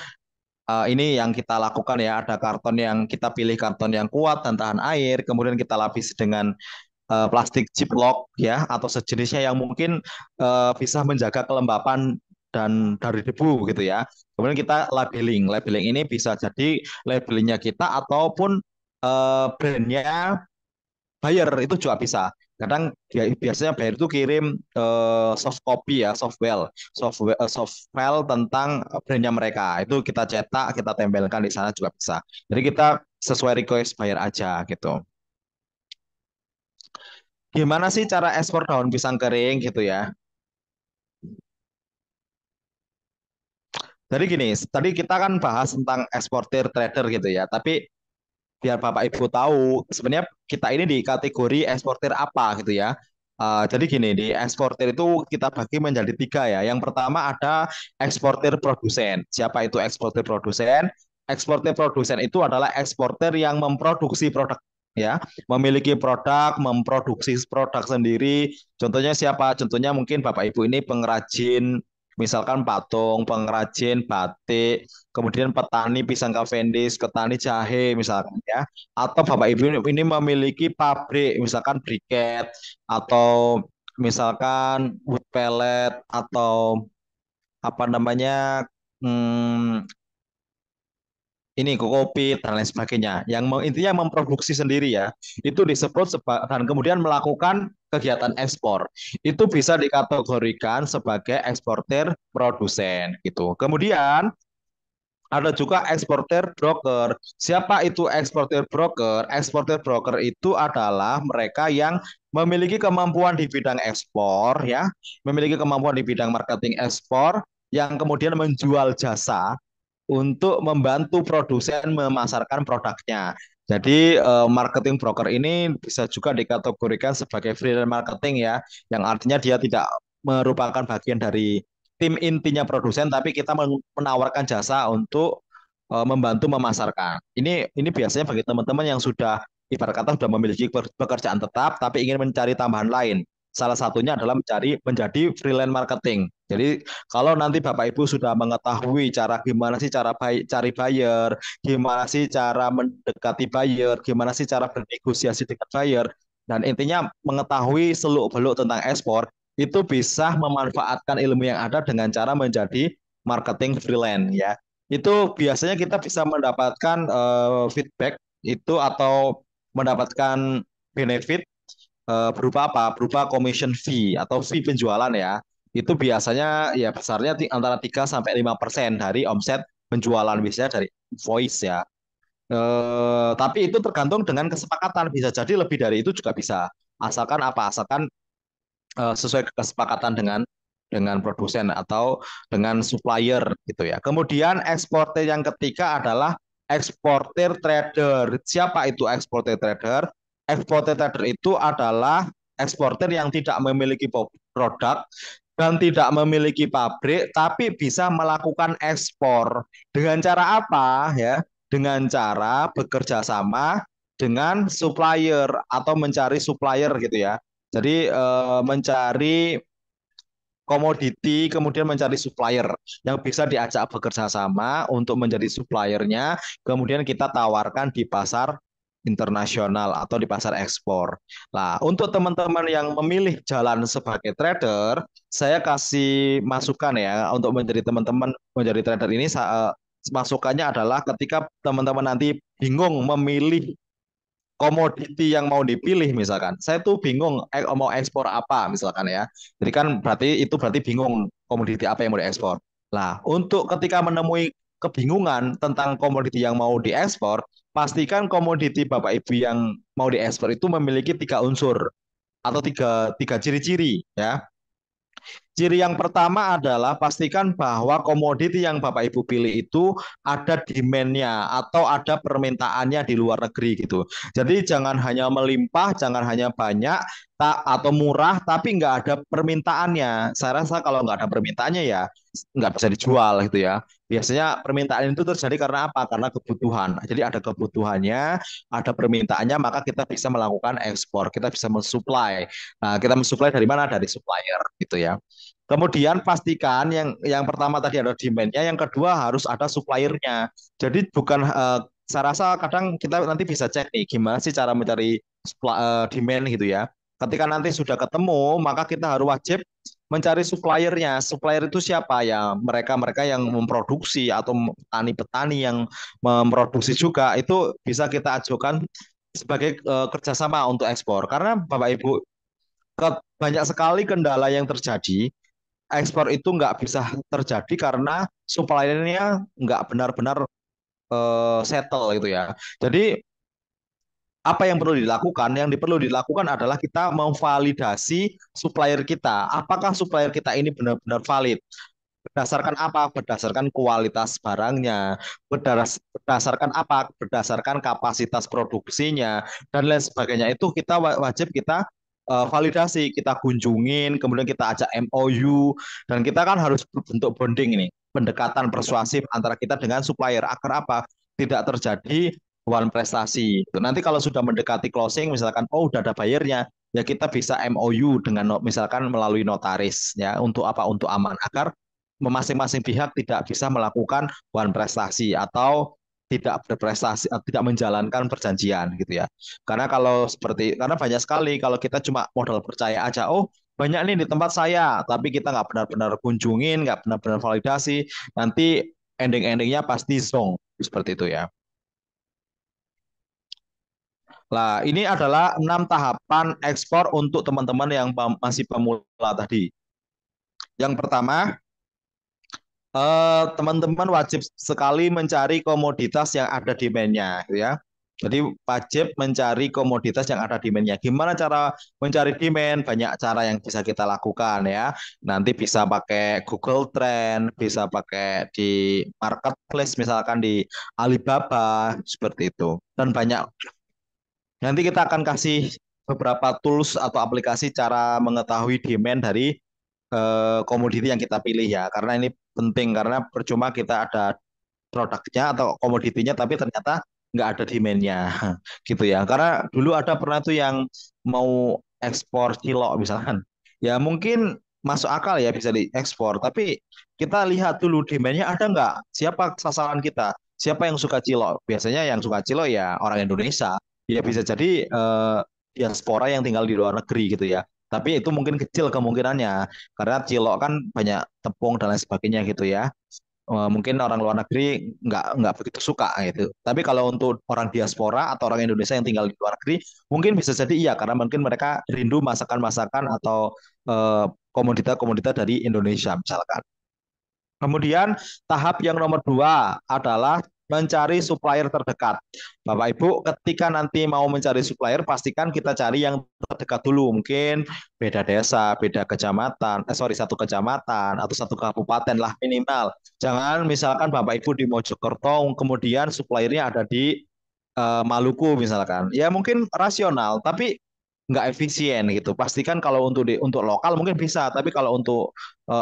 ini yang kita lakukan ya, ada karton yang kita pilih karton yang kuat dan tahan air, kemudian kita lapis dengan plastik Ziploc ya atau sejenisnya yang mungkin bisa menjaga kelembapan dan dari debu gitu ya. Kemudian kita labeling. Labeling ini bisa jadi labelingnya kita ataupun brandnya buyer itu juga bisa. Kadang biasanya buyer itu kirim soft copy ya, soft file tentang brandnya mereka. Itu kita cetak, kita tempelkan di sana juga bisa. Jadi kita sesuai request buyer aja gitu. Gimana sih cara ekspor daun pisang kering gitu ya? Jadi gini, tadi kita kan bahas tentang eksportir trader gitu ya. Tapi biar Bapak Ibu tahu sebenarnya kita ini di kategori eksportir apa gitu ya. Jadi gini, di eksportir itu kita bagi menjadi tiga ya. Yang pertama ada eksportir produsen. Siapa itu eksportir produsen? Eksportir produsen itu adalah eksportir yang memproduksi produk ya, memiliki produk, memproduksi produk sendiri. Contohnya siapa? Contohnya mungkin Bapak Ibu ini pengrajin misalkan patung, pengrajin batik, kemudian petani pisang Cavendish, petani jahe misalkan ya, atau Bapak Ibu ini memiliki pabrik misalkan briket atau misalkan wood pellet atau apa namanya hmm, ini kopi dan lain sebagainya yang intinya memproduksi sendiri ya itu disebut dan kemudian melakukan kegiatan ekspor itu bisa dikategorikan sebagai eksportir produsen gitu. Kemudian ada juga eksportir broker. Siapa itu eksportir broker? Eksportir broker itu adalah mereka yang memiliki kemampuan di bidang ekspor, ya, memiliki kemampuan di bidang marketing ekspor, yang kemudian menjual jasa untuk membantu produsen memasarkan produknya. Jadi marketing broker ini bisa juga dikategorikan sebagai freelance marketing ya, yang artinya dia tidak merupakan bagian dari tim intinya produsen, tapi kita menawarkan jasa untuk membantu memasarkan. Ini biasanya bagi teman-teman yang sudah ibarat kata sudah memiliki pekerjaan tetap, tapi ingin mencari tambahan lain. Salah satunya adalah mencari menjadi freelance marketing. Jadi kalau nanti Bapak Ibu sudah mengetahui cara gimana sih cara cari buyer, gimana sih cara mendekati buyer, gimana sih cara bernegosiasi dengan buyer, dan intinya mengetahui seluk-beluk tentang ekspor, itu bisa memanfaatkan ilmu yang ada dengan cara menjadi marketing freelance ya. Itu biasanya kita bisa mendapatkan feedback itu atau mendapatkan benefit berupa apa? Berupa commission fee atau fee penjualan ya. Itu biasanya ya besarnya antara 3 sampai 5% dari omset penjualan biasanya dari voice ya. Tapi itu tergantung dengan kesepakatan. Bisa jadi lebih dari itu juga bisa. Asalkan apa? Asalkan sesuai kesepakatan dengan produsen atau dengan supplier gitu ya. Kemudian eksportir yang ketiga adalah eksportir trader. Siapa itu eksportir trader? Eksportir trader itu adalah eksportir yang tidak memiliki produk dan tidak memiliki pabrik, tapi bisa melakukan ekspor. Dengan cara apa ya? Dengan cara bekerja sama dengan supplier atau mencari supplier gitu ya. Jadi mencari komoditi, kemudian mencari supplier yang bisa diajak bekerja sama untuk menjadi suppliernya, kemudian kita tawarkan di pasar internasional atau di pasar ekspor. Nah, untuk teman-teman yang memilih jalan sebagai trader, saya kasih masukan ya untuk menjadi teman-teman menjadi trader ini masukannya adalah ketika teman-teman nanti bingung memilih komoditi yang mau dipilih misalkan. Saya tuh bingung mau ekspor apa misalkan ya. Jadi kan berarti bingung komoditi apa yang mau diekspor. Lah, untuk ketika menemui kebingungan tentang komoditi yang mau diekspor, pastikan komoditi Bapak Ibu yang mau diekspor itu memiliki tiga unsur atau tiga tiga ciri-ciri ya. Ciri yang pertama adalah pastikan bahwa komoditi yang Bapak Ibu pilih itu ada demand-nya atau ada permintaannya di luar negeri gitu. Jadi jangan hanya melimpah, jangan hanya banyak tak atau murah, tapi nggak ada permintaannya. Saya rasa kalau nggak ada permintaannya ya nggak bisa dijual gitu ya. Biasanya permintaan itu terjadi karena apa? Karena kebutuhan. Jadi ada kebutuhannya, ada permintaannya, maka kita bisa melakukan ekspor, kita bisa mensuplai. Nah, kita mensuplai dari mana? Dari supplier gitu ya. Kemudian pastikan yang pertama tadi ada demand-nya, yang kedua harus ada suppliernya. Jadi bukan saya rasa kadang kita nanti bisa cek nih gimana sih cara mencari demand gitu ya. Ketika nanti sudah ketemu, maka kita harus wajib mencari suppliernya. Supplier itu siapa ya? Mereka-mereka yang memproduksi atau petani-petani yang memproduksi juga itu bisa kita ajukan sebagai kerjasama untuk ekspor. Karena Bapak Ibu banyak sekali kendala yang terjadi ekspor itu nggak bisa terjadi karena suppliernya nggak benar-benar settle gitu ya. Jadi apa yang perlu dilakukan? Yang perlu dilakukan adalah kita memvalidasi supplier kita. Apakah supplier kita ini benar-benar valid? Berdasarkan apa? Berdasarkan kualitas barangnya, berdasarkan apa? Berdasarkan kapasitas produksinya dan lain sebagainya. Itu kita wajib kita validasi, kita kunjungin, kemudian kita ajak MOU dan kita kan harus bentuk bonding ini, pendekatan persuasif antara kita dengan supplier agar apa? Tidak terjadi one prestasi. Nanti kalau sudah mendekati closing, misalkan oh udah ada bayarnya, ya kita bisa MOU dengan misalkan melalui notaris ya untuk apa? Untuk aman agar masing-masing pihak tidak bisa melakukan one prestasi atau tidak berprestasi, tidak menjalankan perjanjian gitu ya. Karena banyak sekali kalau kita cuma modal percaya aja, oh banyak nih di tempat saya, tapi kita nggak benar-benar kunjungin, nggak benar-benar validasi, nanti ending-endingnya pasti zong seperti itu ya. Nah, ini adalah 6 tahapan ekspor untuk teman-teman yang masih pemula tadi. Yang pertama, teman-teman wajib sekali mencari komoditas yang ada demand-nya, gitu ya. Jadi wajib mencari komoditas yang ada demand-nya. Gimana cara mencari demand? Banyak cara yang bisa kita lakukan ya. Nanti bisa pakai Google Trend, bisa pakai di marketplace, misalkan di Alibaba, seperti itu. Dan banyak. Nanti kita akan kasih beberapa tools atau aplikasi cara mengetahui demand dari komoditi yang kita pilih ya. Karena ini penting karena percuma kita ada produknya atau komoditinya tapi ternyata nggak ada demand-nya gitu ya. Karena dulu ada pernah tuh yang mau ekspor cilok misalkan. Ya mungkin masuk akal ya bisa diekspor, tapi kita lihat dulu demand-nya ada nggak? Siapa sasaran kita? Siapa yang suka cilok? Biasanya yang suka cilok ya orang Indonesia. Ya bisa jadi diaspora yang tinggal di luar negeri gitu ya. Tapi itu mungkin kecil kemungkinannya karena cilok kan banyak tepung dan lain sebagainya gitu ya. Mungkin orang luar negeri nggak begitu suka gitu. Tapi kalau untuk orang diaspora atau orang Indonesia yang tinggal di luar negeri, mungkin bisa jadi iya karena mungkin mereka rindu masakan-masakan atau komoditas-komoditas dari Indonesia misalkan. Kemudian tahap yang nomor 2 adalah mencari supplier terdekat. Bapak Ibu, ketika nanti mau mencari supplier, pastikan kita cari yang terdekat dulu. Mungkin beda desa, beda kecamatan, satu kecamatan atau satu kabupaten lah minimal. Jangan misalkan Bapak Ibu di Mojokerto, kemudian suppliernya ada di Maluku misalkan. Ya mungkin rasional, tapi nggak efisien gitu. Pastikan kalau untuk lokal mungkin bisa, tapi kalau untuk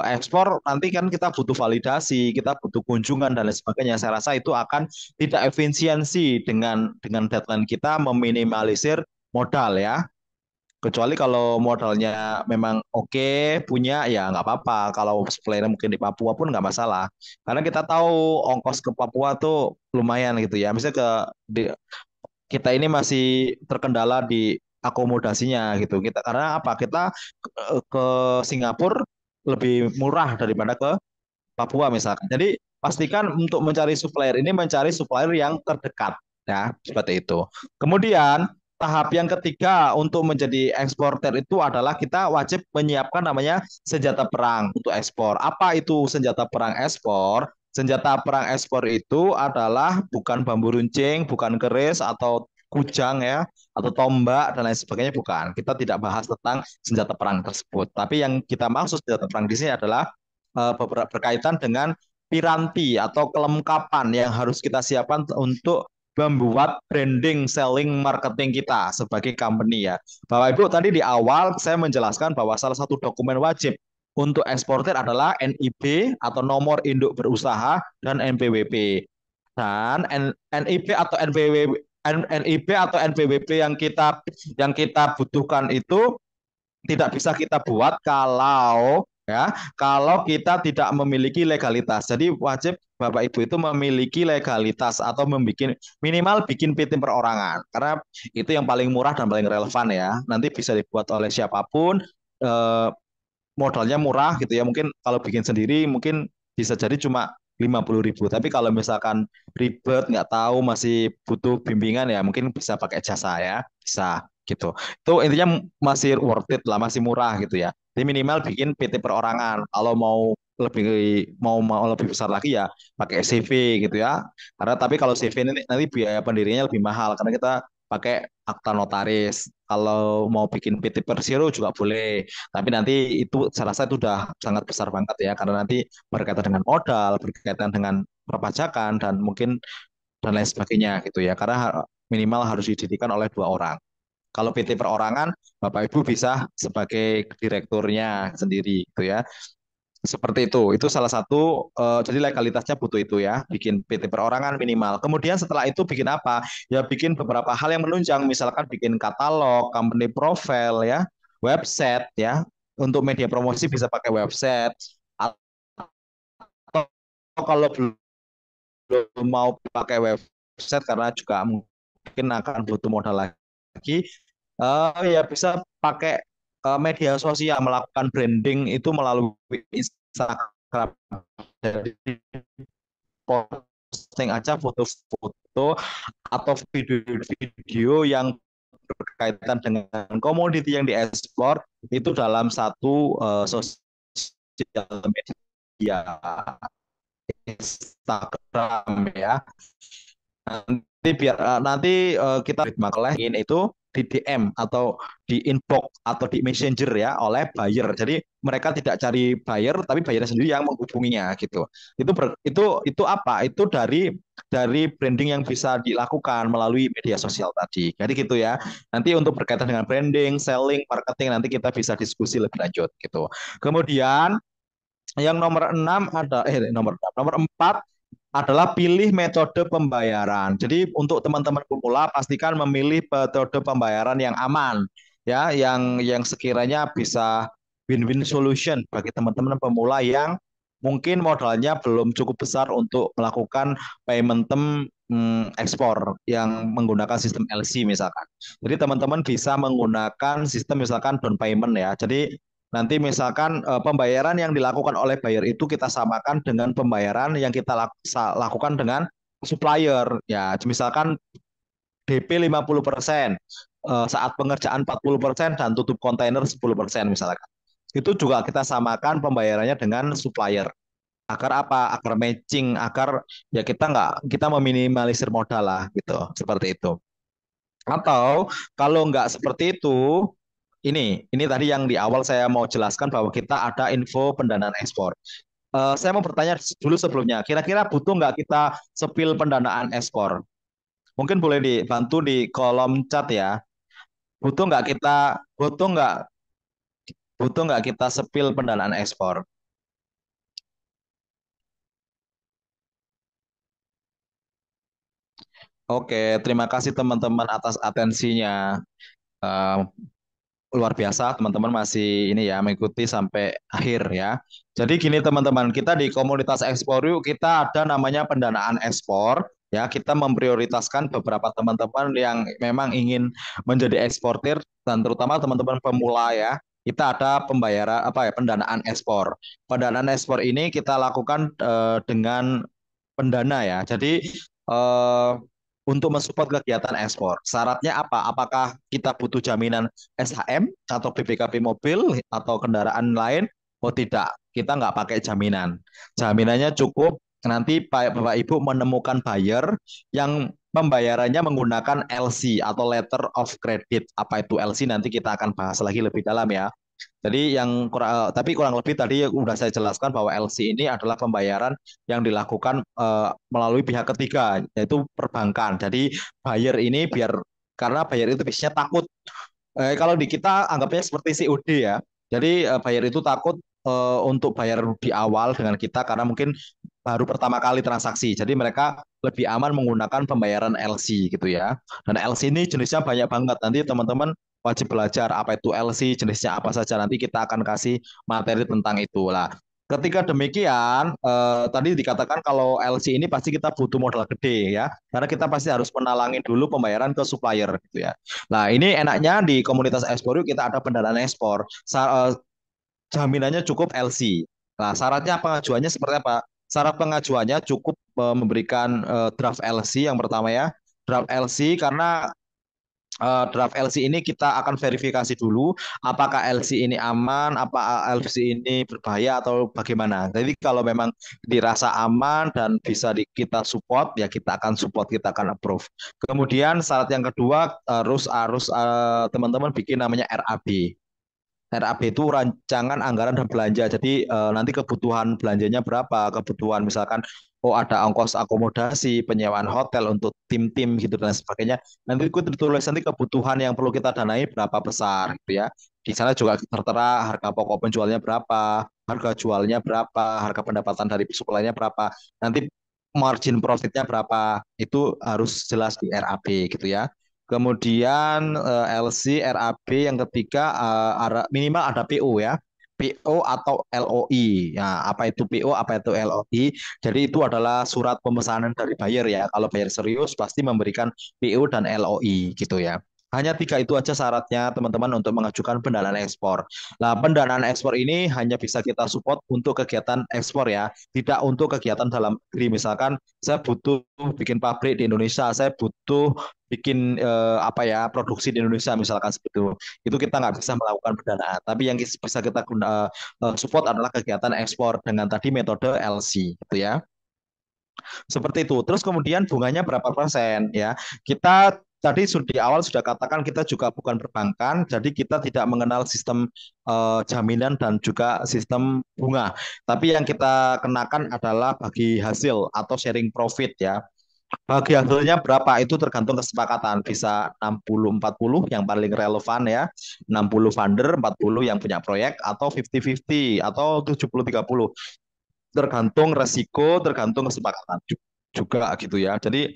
ekspor nanti kan kita butuh validasi, kita butuh kunjungan dan lain sebagainya. Saya rasa itu akan tidak efisiensi dengan deadline kita meminimalisir modal ya. Kecuali kalau modalnya memang oke punya ya nggak apa-apa. Kalau suppliernya mungkin di Papua pun nggak masalah. Karena kita tahu ongkos ke Papua tuh lumayan gitu ya. Misalnya kita ini masih terkendala di akomodasinya gitu. Kita karena apa? Kita ke Singapura lebih murah daripada ke Papua misalkan. Jadi pastikan untuk mencari supplier ini mencari supplier yang terdekat ya, seperti itu. Kemudian tahap yang ketiga untuk menjadi eksportir itu adalah kita wajib menyiapkan namanya senjata perang untuk ekspor. Apa itu senjata perang ekspor? Senjata perang ekspor itu adalah bukan bambu runcing, bukan keris atau kujang ya, atau tombak dan lain sebagainya bukan. Kita tidak bahas tentang senjata perang tersebut. Tapi yang kita maksud senjata perang di sini adalah berkaitan dengan piranti atau kelengkapan yang harus kita siapkan untuk membuat branding, selling, marketing kita sebagai company ya. Bapak Ibu tadi di awal saya menjelaskan bahwa salah satu dokumen wajib untuk eksportir adalah NIB atau nomor induk berusaha dan NPWP. Dan NIB atau NPWP NIB atau NPWP yang kita butuhkan itu tidak bisa kita buat kalau kita tidak memiliki legalitas. Jadi wajib Bapak Ibu itu memiliki legalitas atau minimal bikin PT perorangan karena itu yang paling murah dan paling relevan ya. Nanti bisa dibuat oleh siapapun, eh, modalnya murah gitu ya. Mungkin kalau bikin sendiri mungkin bisa jadi cuma 50.000. Tapi kalau misalkan ribet, nggak tahu, masih butuh bimbingan ya mungkin bisa pakai jasa ya. Bisa gitu. Itu intinya masih worth it lah, masih murah gitu ya. Jadi minimal bikin PT perorangan. Kalau mau lebih besar lagi ya pakai CV gitu ya. Karena tapi kalau CV ini nanti biaya pendirinya lebih mahal karena kita pakai akta notaris. Kalau mau bikin PT Persero juga boleh. Tapi nanti itu saya rasa itu udah sangat besar banget ya karena nanti berkaitan dengan modal, berkaitan dengan perpajakan dan mungkin dan lain sebagainya gitu ya. Karena minimal harus didirikan oleh 2 orang. Kalau PT perorangan, Bapak Ibu bisa sebagai direkturnya sendiri gitu ya. Seperti itu. Itu salah satu jadi legalitasnya butuh itu ya, bikin PT perorangan minimal. Kemudian setelah itu bikin apa? Ya bikin beberapa hal yang menunjang, misalkan bikin katalog, company profile ya, website ya. Untuk media promosi bisa pakai website atau kalau belum mau pakai website karena juga mungkin akan butuh modal lagi, ya bisa pakai media sosial melakukan branding itu melalui Instagram. Jadi posting aja foto-foto atau video-video yang berkaitan dengan komoditi yang diekspor itu dalam satu sosial media Instagram ya. Nanti kita maklin itu di DM atau di inbox atau di messenger ya oleh buyer. Jadi mereka tidak cari buyer tapi buyernya sendiri yang menghubunginya gitu. Itu apa? Itu dari branding yang bisa dilakukan melalui media sosial tadi. Jadi gitu ya. Nanti untuk berkaitan dengan branding, selling, marketing nanti kita bisa diskusi lebih lanjut gitu. Kemudian yang nomor 4 adalah pilih metode pembayaran. Jadi untuk teman-teman pemula pastikan memilih metode pembayaran yang aman ya, yang sekiranya bisa win-win solution bagi teman-teman pemula yang mungkin modalnya belum cukup besar untuk melakukan payment term ekspor yang menggunakan sistem LC misalkan. Jadi teman-teman bisa menggunakan sistem misalkan down payment ya. Jadi nanti misalkan pembayaran yang dilakukan oleh buyer itu kita samakan dengan pembayaran yang kita lakukan dengan supplier. Ya, misalkan DP 50%, saat pengerjaan 40% dan tutup kontainer 10% misalkan. Itu juga kita samakan pembayarannya dengan supplier. Agar apa? Agar matching, agar ya kita meminimalisir modal lah gitu, seperti itu. Atau kalau nggak seperti itu, ini tadi yang di awal saya mau jelaskan bahwa kita ada info pendanaan ekspor. Saya mau bertanya dulu sebelumnya, kira-kira butuh nggak kita sepil pendanaan ekspor? Mungkin boleh dibantu di kolom chat ya. Butuh nggak kita butuh nggak butuh nggak kita sepil pendanaan ekspor? Oke, terima kasih teman-teman atas atensinya. Eh, Luar biasa teman-teman masih ini ya mengikuti sampai akhir ya. Jadi gini teman-teman, kita di komunitas ekspor yuk kita ada namanya pendanaan ekspor. Ya, kita memprioritaskan beberapa teman-teman yang memang ingin menjadi eksportir dan terutama teman-teman pemula ya. Kita ada pembayaran apa ya, pendanaan ekspor. Pendanaan ekspor ini kita lakukan dengan pendana ya. Jadi eh, untuk mensupport kegiatan ekspor. Syaratnya apa? Apakah kita butuh jaminan SHM atau BPKB mobil atau kendaraan lain? Oh tidak, kita nggak pakai jaminan. Jaminannya cukup nanti Bapak Ibu menemukan buyer yang pembayarannya menggunakan LC atau Letter of Credit. Apa itu LC? Nanti kita akan bahas lagi lebih dalam ya. Jadi tapi kurang lebih tadi sudah saya jelaskan bahwa LC ini adalah pembayaran yang dilakukan melalui pihak ketiga, yaitu perbankan. Jadi buyer ini karena buyer itu biasanya takut. Kalau di kita anggapnya seperti COD ya. Jadi buyer itu takut untuk bayar di awal dengan kita karena mungkin baru pertama kali transaksi. Jadi mereka lebih aman menggunakan pembayaran LC gitu ya. Dan LC ini jenisnya banyak banget. Nanti teman-teman wajib belajar apa itu LC, jenisnya apa saja. Nanti kita akan kasih materi tentang itu lah. Ketika demikian, tadi dikatakan kalau LC ini pasti kita butuh modal gede ya, karena kita pasti harus menalangi dulu pembayaran ke supplier gitu ya. Nah, ini enaknya di komunitas ekspor yuk kita ada pendanaan ekspor. Jaminannya cukup LC. Nah, syaratnya pengajuannya seperti apa? Syarat pengajuannya cukup memberikan draft LC yang pertama ya. Draft LC karena draft LC ini kita akan verifikasi dulu apakah LC ini aman, apa LC ini berbahaya atau bagaimana. Jadi kalau memang dirasa aman dan bisa kita support, ya kita akan support, kita akan approve. Kemudian syarat yang kedua harus harus teman-teman bikin namanya RAB. RAB itu rancangan anggaran dan belanja. Jadi nanti kebutuhan belanjanya berapa, kebutuhan misalkan oh ada ongkos akomodasi, penyewaan hotel untuk tim-tim gitu dan sebagainya. Nanti itu ditulis nanti kebutuhan yang perlu kita danai berapa besar gitu ya. Di sana juga tertera harga pokok penjualnya berapa, harga jualnya berapa, harga pendapatan dari suppliernya berapa. Nanti margin profitnya berapa. Itu harus jelas di RAB gitu ya. Kemudian LC, RAB, yang ketiga minimal ada PO ya. PO atau LOI. Ya, apa itu PO, apa itu LOI? Jadi itu adalah surat pemesanan dari buyer ya. Kalau buyer serius pasti memberikan PO dan LOI gitu ya. Hanya tiga itu aja syaratnya teman-teman untuk mengajukan pendanaan ekspor. Nah, pendanaan ekspor ini hanya bisa kita support untuk kegiatan ekspor ya, tidak untuk kegiatan dalam negeri. Misalkan saya butuh bikin pabrik di Indonesia, saya butuh bikin apa ya produksi di Indonesia misalkan seperti itu kita nggak bisa melakukan pendanaan tapi yang bisa kita support adalah kegiatan ekspor dengan tadi metode LC gitu ya seperti itu terus kemudian bunganya berapa persen ya kita tadi di awal sudah katakan kita juga bukan perbankan jadi kita tidak mengenal sistem jaminan dan juga sistem bunga tapi yang kita kenakan adalah bagi hasil atau sharing profit ya bagi hasilnya berapa itu tergantung kesepakatan. Bisa 60-40 yang paling relevan ya. 60 funder, 40 yang punya proyek atau 50-50 atau 70-30. Tergantung resiko, tergantung kesepakatan juga gitu ya. Jadi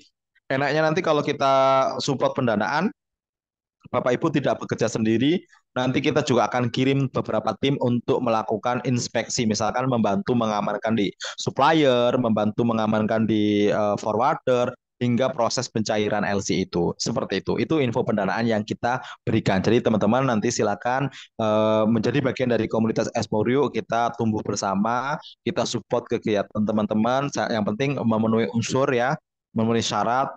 enaknya nanti kalau kita support pendanaan Bapak Ibu tidak bekerja sendiri, nanti kita juga akan kirim beberapa tim untuk melakukan inspeksi, misalkan membantu mengamankan di supplier, membantu mengamankan di forwarder, hingga proses pencairan LC itu. Seperti itu. Itu info pendanaan yang kita berikan. Jadi teman-teman nanti silakan menjadi bagian dari komunitas Esporio, kita tumbuh bersama, kita support kegiatan teman-teman. Yang penting memenuhi unsur ya, memenuhi syarat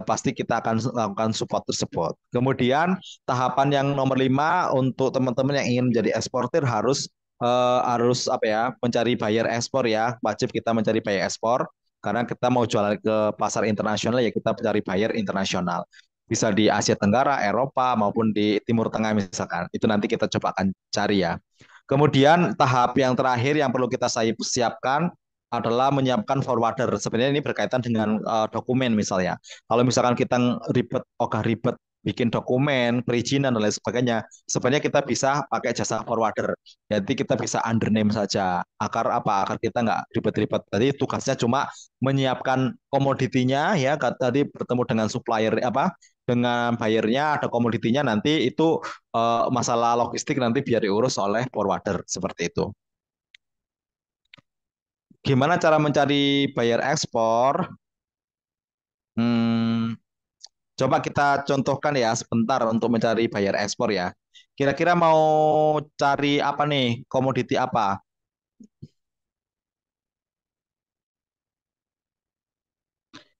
pasti kita akan lakukan support tersebut. Kemudian tahapan yang nomor 5 untuk teman-teman yang ingin menjadi eksportir harus apa ya mencari buyer ekspor ya wajib kita mencari buyer ekspor karena kita mau jualan ke pasar internasional ya kita mencari buyer internasional bisa di Asia Tenggara, Eropa maupun di Timur Tengah misalkan itu nanti kita coba akan cari ya. Kemudian tahap yang terakhir yang perlu kita siapkan adalah menyiapkan forwarder. Sebenarnya ini berkaitan dengan dokumen misalnya. Kalau misalkan kita ribet, ogah ribet bikin dokumen, perizinan dan lain sebagainya, sebenarnya kita bisa pakai jasa forwarder. Jadi kita bisa undername saja. Agar apa? Agar kita nggak ribet-ribet. Tadi tugasnya cuma menyiapkan komoditinya ya. Tadi bertemu dengan supplier apa? Dengan buyernya ada komoditinya nanti itu masalah logistik nanti biar diurus oleh forwarder seperti itu. Gimana cara mencari buyer ekspor? Hmm, coba kita contohkan ya sebentar untuk mencari buyer ekspor ya. Kira-kira mau cari apa nih? Komoditi apa?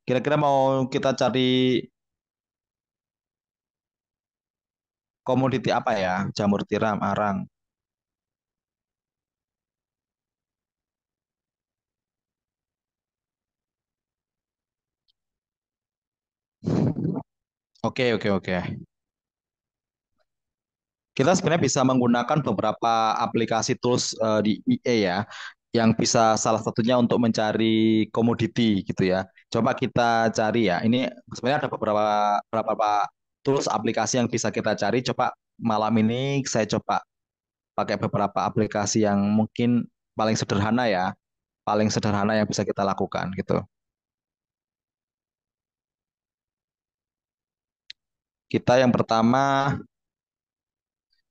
Kira-kira mau kita cari komoditi apa ya? Jamur tiram, arang. Oke, oke, oke. Kita sebenarnya bisa menggunakan beberapa aplikasi tools di EA ya, yang bisa salah satunya untuk mencari komoditi gitu ya. Coba kita cari ya. Ini sebenarnya ada beberapa tools aplikasi yang bisa kita cari. Coba malam ini saya coba pakai beberapa aplikasi yang mungkin paling sederhana ya, paling sederhana yang bisa kita lakukan gitu. Kita yang pertama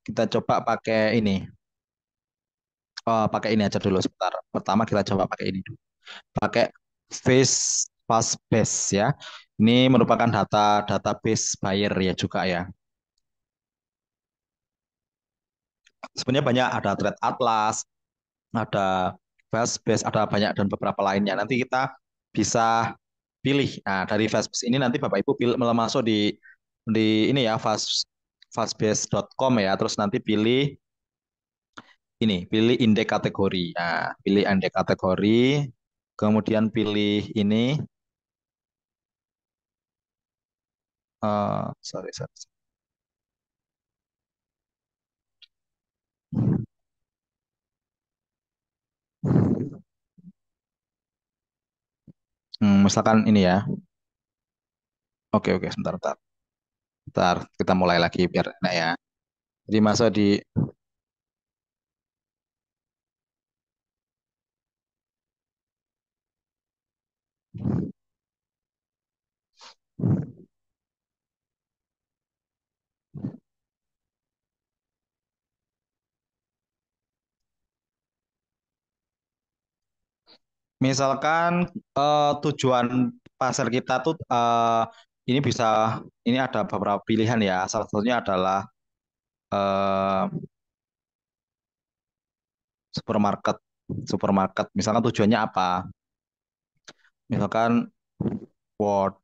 kita coba pakai ini. Pakai ini aja dulu sebentar. Pertama kita coba pakai ini dulu. Pakai Face Fastbase ya. Ini merupakan database buyer ya juga ya. Sebenarnya banyak ada Trade Atlas, ada Fastbase, ada banyak dan beberapa lainnya. Nanti kita bisa pilih. Nah, dari Fastbase ini nanti Bapak Ibu masuk di ini ya fastbase.com ya. Terus nanti pilih ini, pilih indeks kategori. Nah, pilih indeks kategori, kemudian pilih ini sorry, sorry. Misalkan ini ya. Oke, oke, sebentar, sebentar. Bentar, kita mulai lagi biar enak ya. Jadi masuk di, misalkan tujuan pasar kita tuh ini bisa, ini ada beberapa pilihan ya. Salah satunya adalah eh, supermarket. Supermarket, misalkan tujuannya apa? Misalkan Word,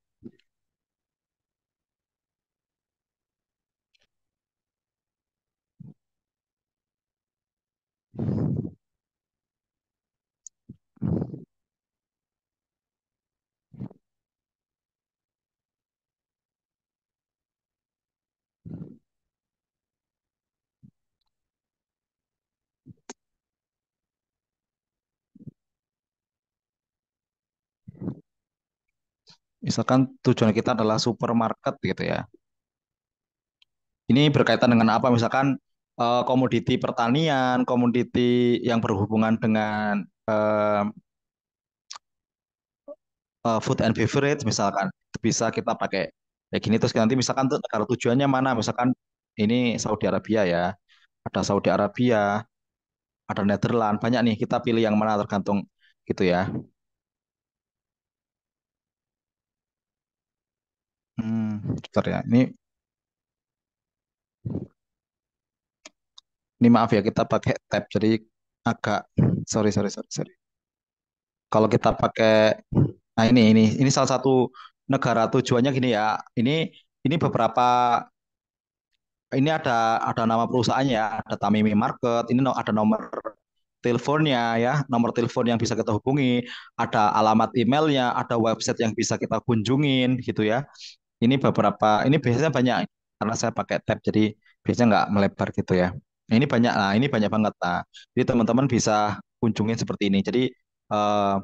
misalkan tujuan kita adalah supermarket gitu ya. Ini berkaitan dengan apa? Misalkan komoditi pertanian, komoditi yang berhubungan dengan food and beverage misalkan. Bisa kita pakai kayak gini terus nanti misalkan tuh negara tujuannya mana? Misalkan ini Saudi Arabia ya. Ada Saudi Arabia, ada Netherlands, banyak nih. Kita pilih yang mana tergantung gitu ya. Bentar ya. Ini maaf ya kita pakai tab jadi agak sorry, sorry, sorry, sorry. Kalau kita pakai, nah ini salah satu negara tujuannya gini ya. Ini beberapa, ini ada nama perusahaannya ya, ada Tamimi Market, ini ada nomor teleponnya ya, nomor telepon yang bisa kita hubungi, ada alamat emailnya, ada website yang bisa kita kunjungin gitu ya. Ini beberapa, ini biasanya banyak karena saya pakai tab jadi biasanya nggak melebar gitu ya. Nah, ini banyak, nah ini banyak banget. Nah, jadi teman-teman bisa kunjungin seperti ini. Jadi eh,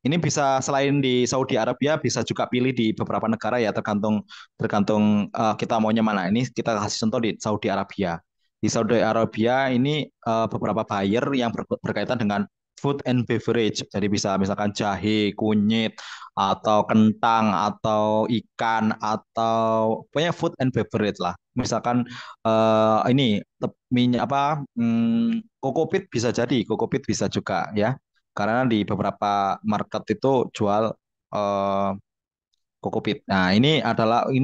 ini bisa selain di Saudi Arabia bisa juga pilih di beberapa negara ya tergantung tergantung kita maunya mana. Ini kita kasih contoh di Saudi Arabia. Di Saudi Arabia ini beberapa buyer yang berkaitan dengan food and beverage. Jadi bisa misalkan jahe, kunyit, atau kentang, atau ikan, atau pokoknya food and beverage lah. Misalkan ini minyak apa, kokopit bisa jadi, kokopit bisa juga ya karena di beberapa market itu jual eh, Kokopit. Nah, ini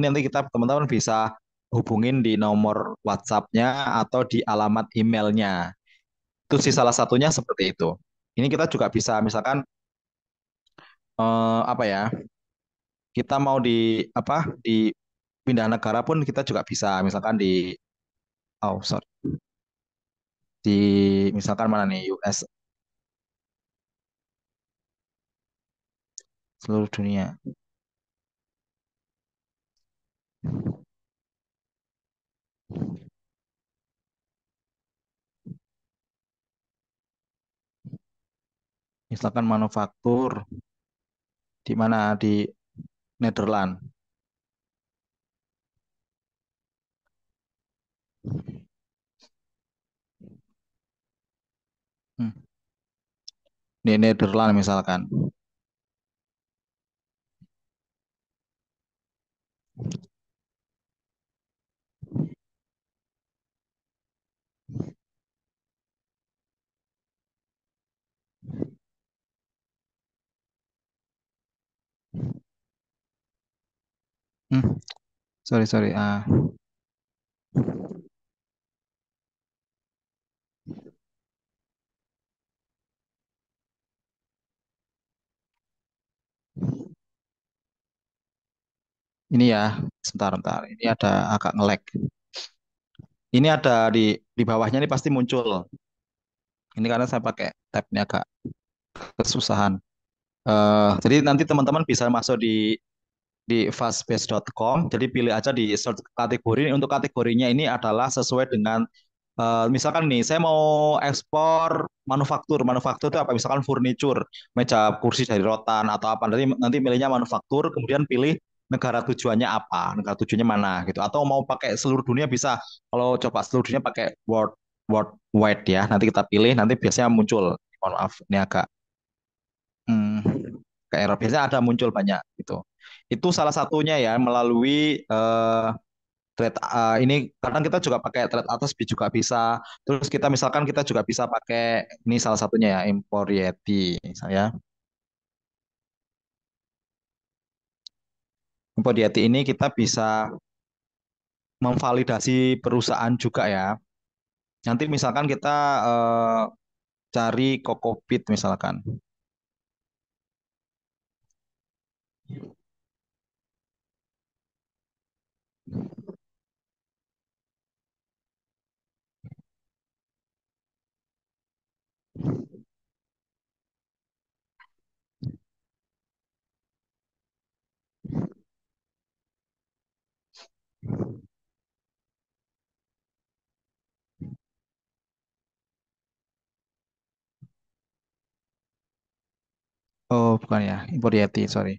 nanti kita teman-teman bisa hubungin di nomor WhatsApp-nya atau di alamat emailnya. Itu sih salah satunya seperti itu. Ini kita juga bisa misalkan apa ya? Kita mau di pindah negara pun kita juga bisa. Misalkan oh sorry, di misalkan mana nih US seluruh dunia. Misalkan manufaktur di mana di Nederland. Hmm. Di Nederland misalkan. Hmm. Sorry sorry. Ini ya, sebentar-bentar. Ini ada agak nge-lag. Ini ada di bawahnya ini pasti muncul. Ini karena saya pakai tab ini agak kesusahan. Jadi nanti teman-teman bisa masuk di fastbase.com. Jadi pilih aja di search kategori. Untuk kategorinya ini adalah sesuai dengan misalkan nih saya mau ekspor manufaktur. Manufaktur itu apa? Misalkan furniture, meja kursi dari rotan atau apa. Nanti milihnya manufaktur, kemudian pilih negara tujuannya apa, negara tujuannya mana gitu. Atau mau pakai seluruh dunia bisa. Kalau coba seluruh dunia pakai worldwide ya. Nanti kita pilih, nanti biasanya muncul. Mohon maaf, ini agak hmm, ke error. Biasanya ada muncul banyak gitu. Itu salah satunya ya melalui thread ini kadang kita juga pakai thread atas juga bisa. Terus kita misalkan kita juga bisa pakai ini salah satunya ya import Yeti saya. Import Yeti ini kita bisa memvalidasi perusahaan juga ya. Nanti misalkan kita eh, cari Kokopit misalkan. Oh, bukan ya, import Yeti, sorry.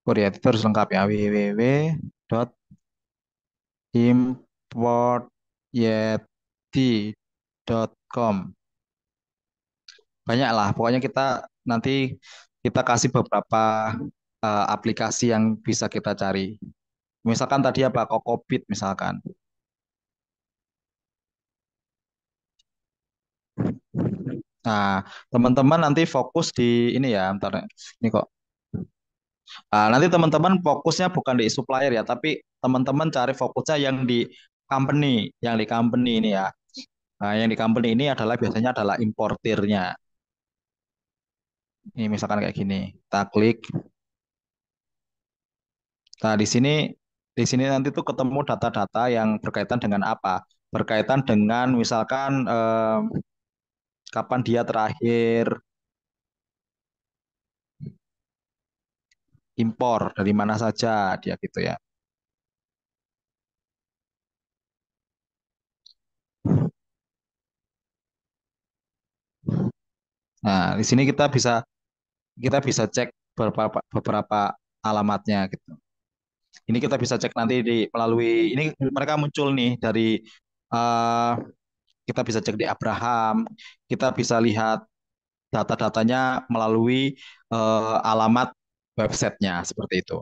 Import Yeti itu harus lengkap ya www.importyeti.com. Banyak lah, pokoknya kita nanti kita kasih beberapa aplikasi yang bisa kita cari. Misalkan tadi apa, Kokopit misalkan. Nah, teman-teman nanti fokus di ini ya, bentar, ini kok. Nanti teman-teman fokusnya bukan di supplier ya, tapi teman-teman cari fokusnya yang di company ini ya. Nah, yang di company ini adalah biasanya adalah importirnya. Ini misalkan kayak gini, kita klik. Nah, di sini nanti tuh ketemu data-data yang berkaitan dengan apa? Berkaitan dengan misalkan kapan dia terakhir impor, dari mana saja dia gitu ya. Nah, di sini kita bisa cek beberapa alamatnya gitu. Ini kita bisa cek nanti melalui ini mereka muncul nih dari eh, kita bisa cek di Abraham, kita bisa lihat data-datanya melalui alamat websitenya seperti itu.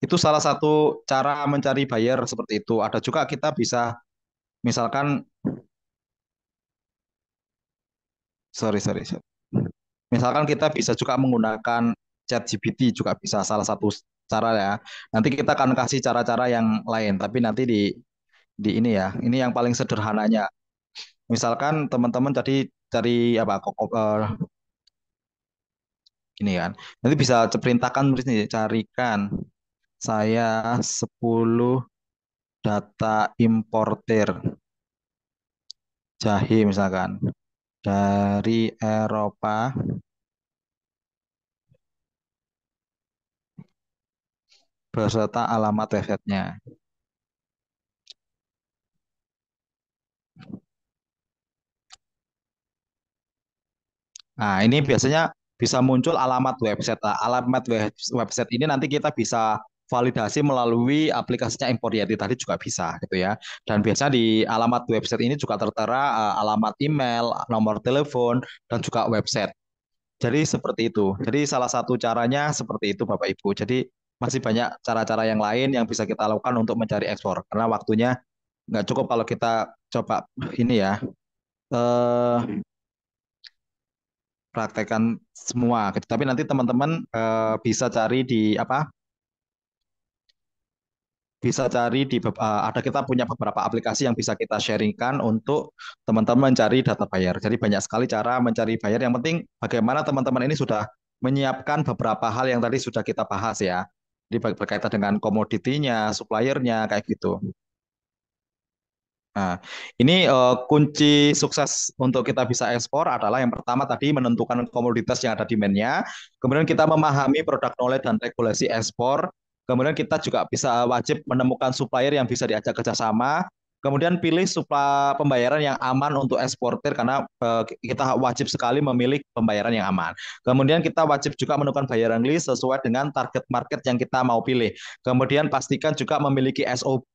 Itu salah satu cara mencari buyer seperti itu. Ada juga kita bisa misalkan, sorry sorry, sorry. Misalkan kita bisa juga menggunakan ChatGPT juga bisa salah satu cara ya. Nanti kita akan kasih cara-cara yang lain, tapi nanti di ini ya. Ini yang paling sederhananya. Misalkan teman-teman tadi cari apa ini kan. Nanti bisa perintahkan tulis nih, carikan saya 10 data importer jahe misalkan dari Eropa beserta alamat websitenya. Nah, ini biasanya bisa muncul alamat website. Nah, alamat website ini nanti kita bisa validasi melalui aplikasinya Imporiati tadi juga bisa gitu ya. Dan biasanya di alamat website ini juga tertera alamat email, nomor telepon, dan juga website. Jadi seperti itu. Jadi salah satu caranya seperti itu Bapak Ibu. Jadi masih banyak cara-cara yang lain yang bisa kita lakukan untuk mencari ekspor. Karena waktunya nggak cukup kalau kita coba ini ya. Eh, Praktekkan semua gitu. Tapi nanti teman-teman bisa cari di apa? Bisa cari di ada kita punya beberapa aplikasi yang bisa kita sharingkan untuk teman-teman mencari data buyer. Jadi banyak sekali cara mencari buyer. Yang penting bagaimana teman-teman ini sudah menyiapkan beberapa hal yang tadi sudah kita bahas ya. Di berkaitan dengan komoditinya, suppliernya kayak gitu. Nah, ini kunci sukses untuk kita bisa ekspor adalah yang pertama tadi menentukan komoditas yang ada demand-nya, kemudian kita memahami produk knowledge dan regulasi ekspor, kemudian kita juga bisa wajib menemukan supplier yang bisa diajak kerjasama, kemudian pilih pembayaran yang aman untuk eksportir karena kita wajib sekali memilih pembayaran yang aman. Kemudian kita wajib juga menemukan bayaran list sesuai dengan target market yang kita mau pilih. Kemudian pastikan juga memiliki SOP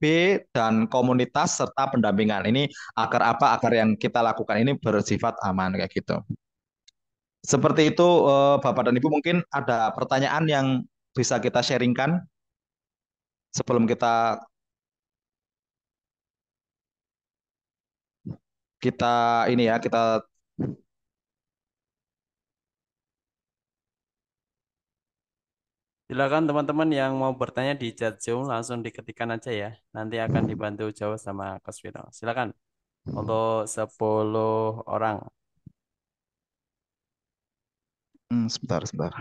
dan komunitas serta pendampingan. Ini agar apa? Agar yang kita lakukan ini bersifat aman kayak gitu. Seperti itu Bapak dan Ibu mungkin ada pertanyaan yang bisa kita sharingkan sebelum kita kita ini ya kita Silakan teman-teman yang mau bertanya di chat Zoom langsung diketikkan aja ya. Nanti akan dibantu jawab sama Coach Vino. Silakan untuk 10 orang. sebentar sebentar.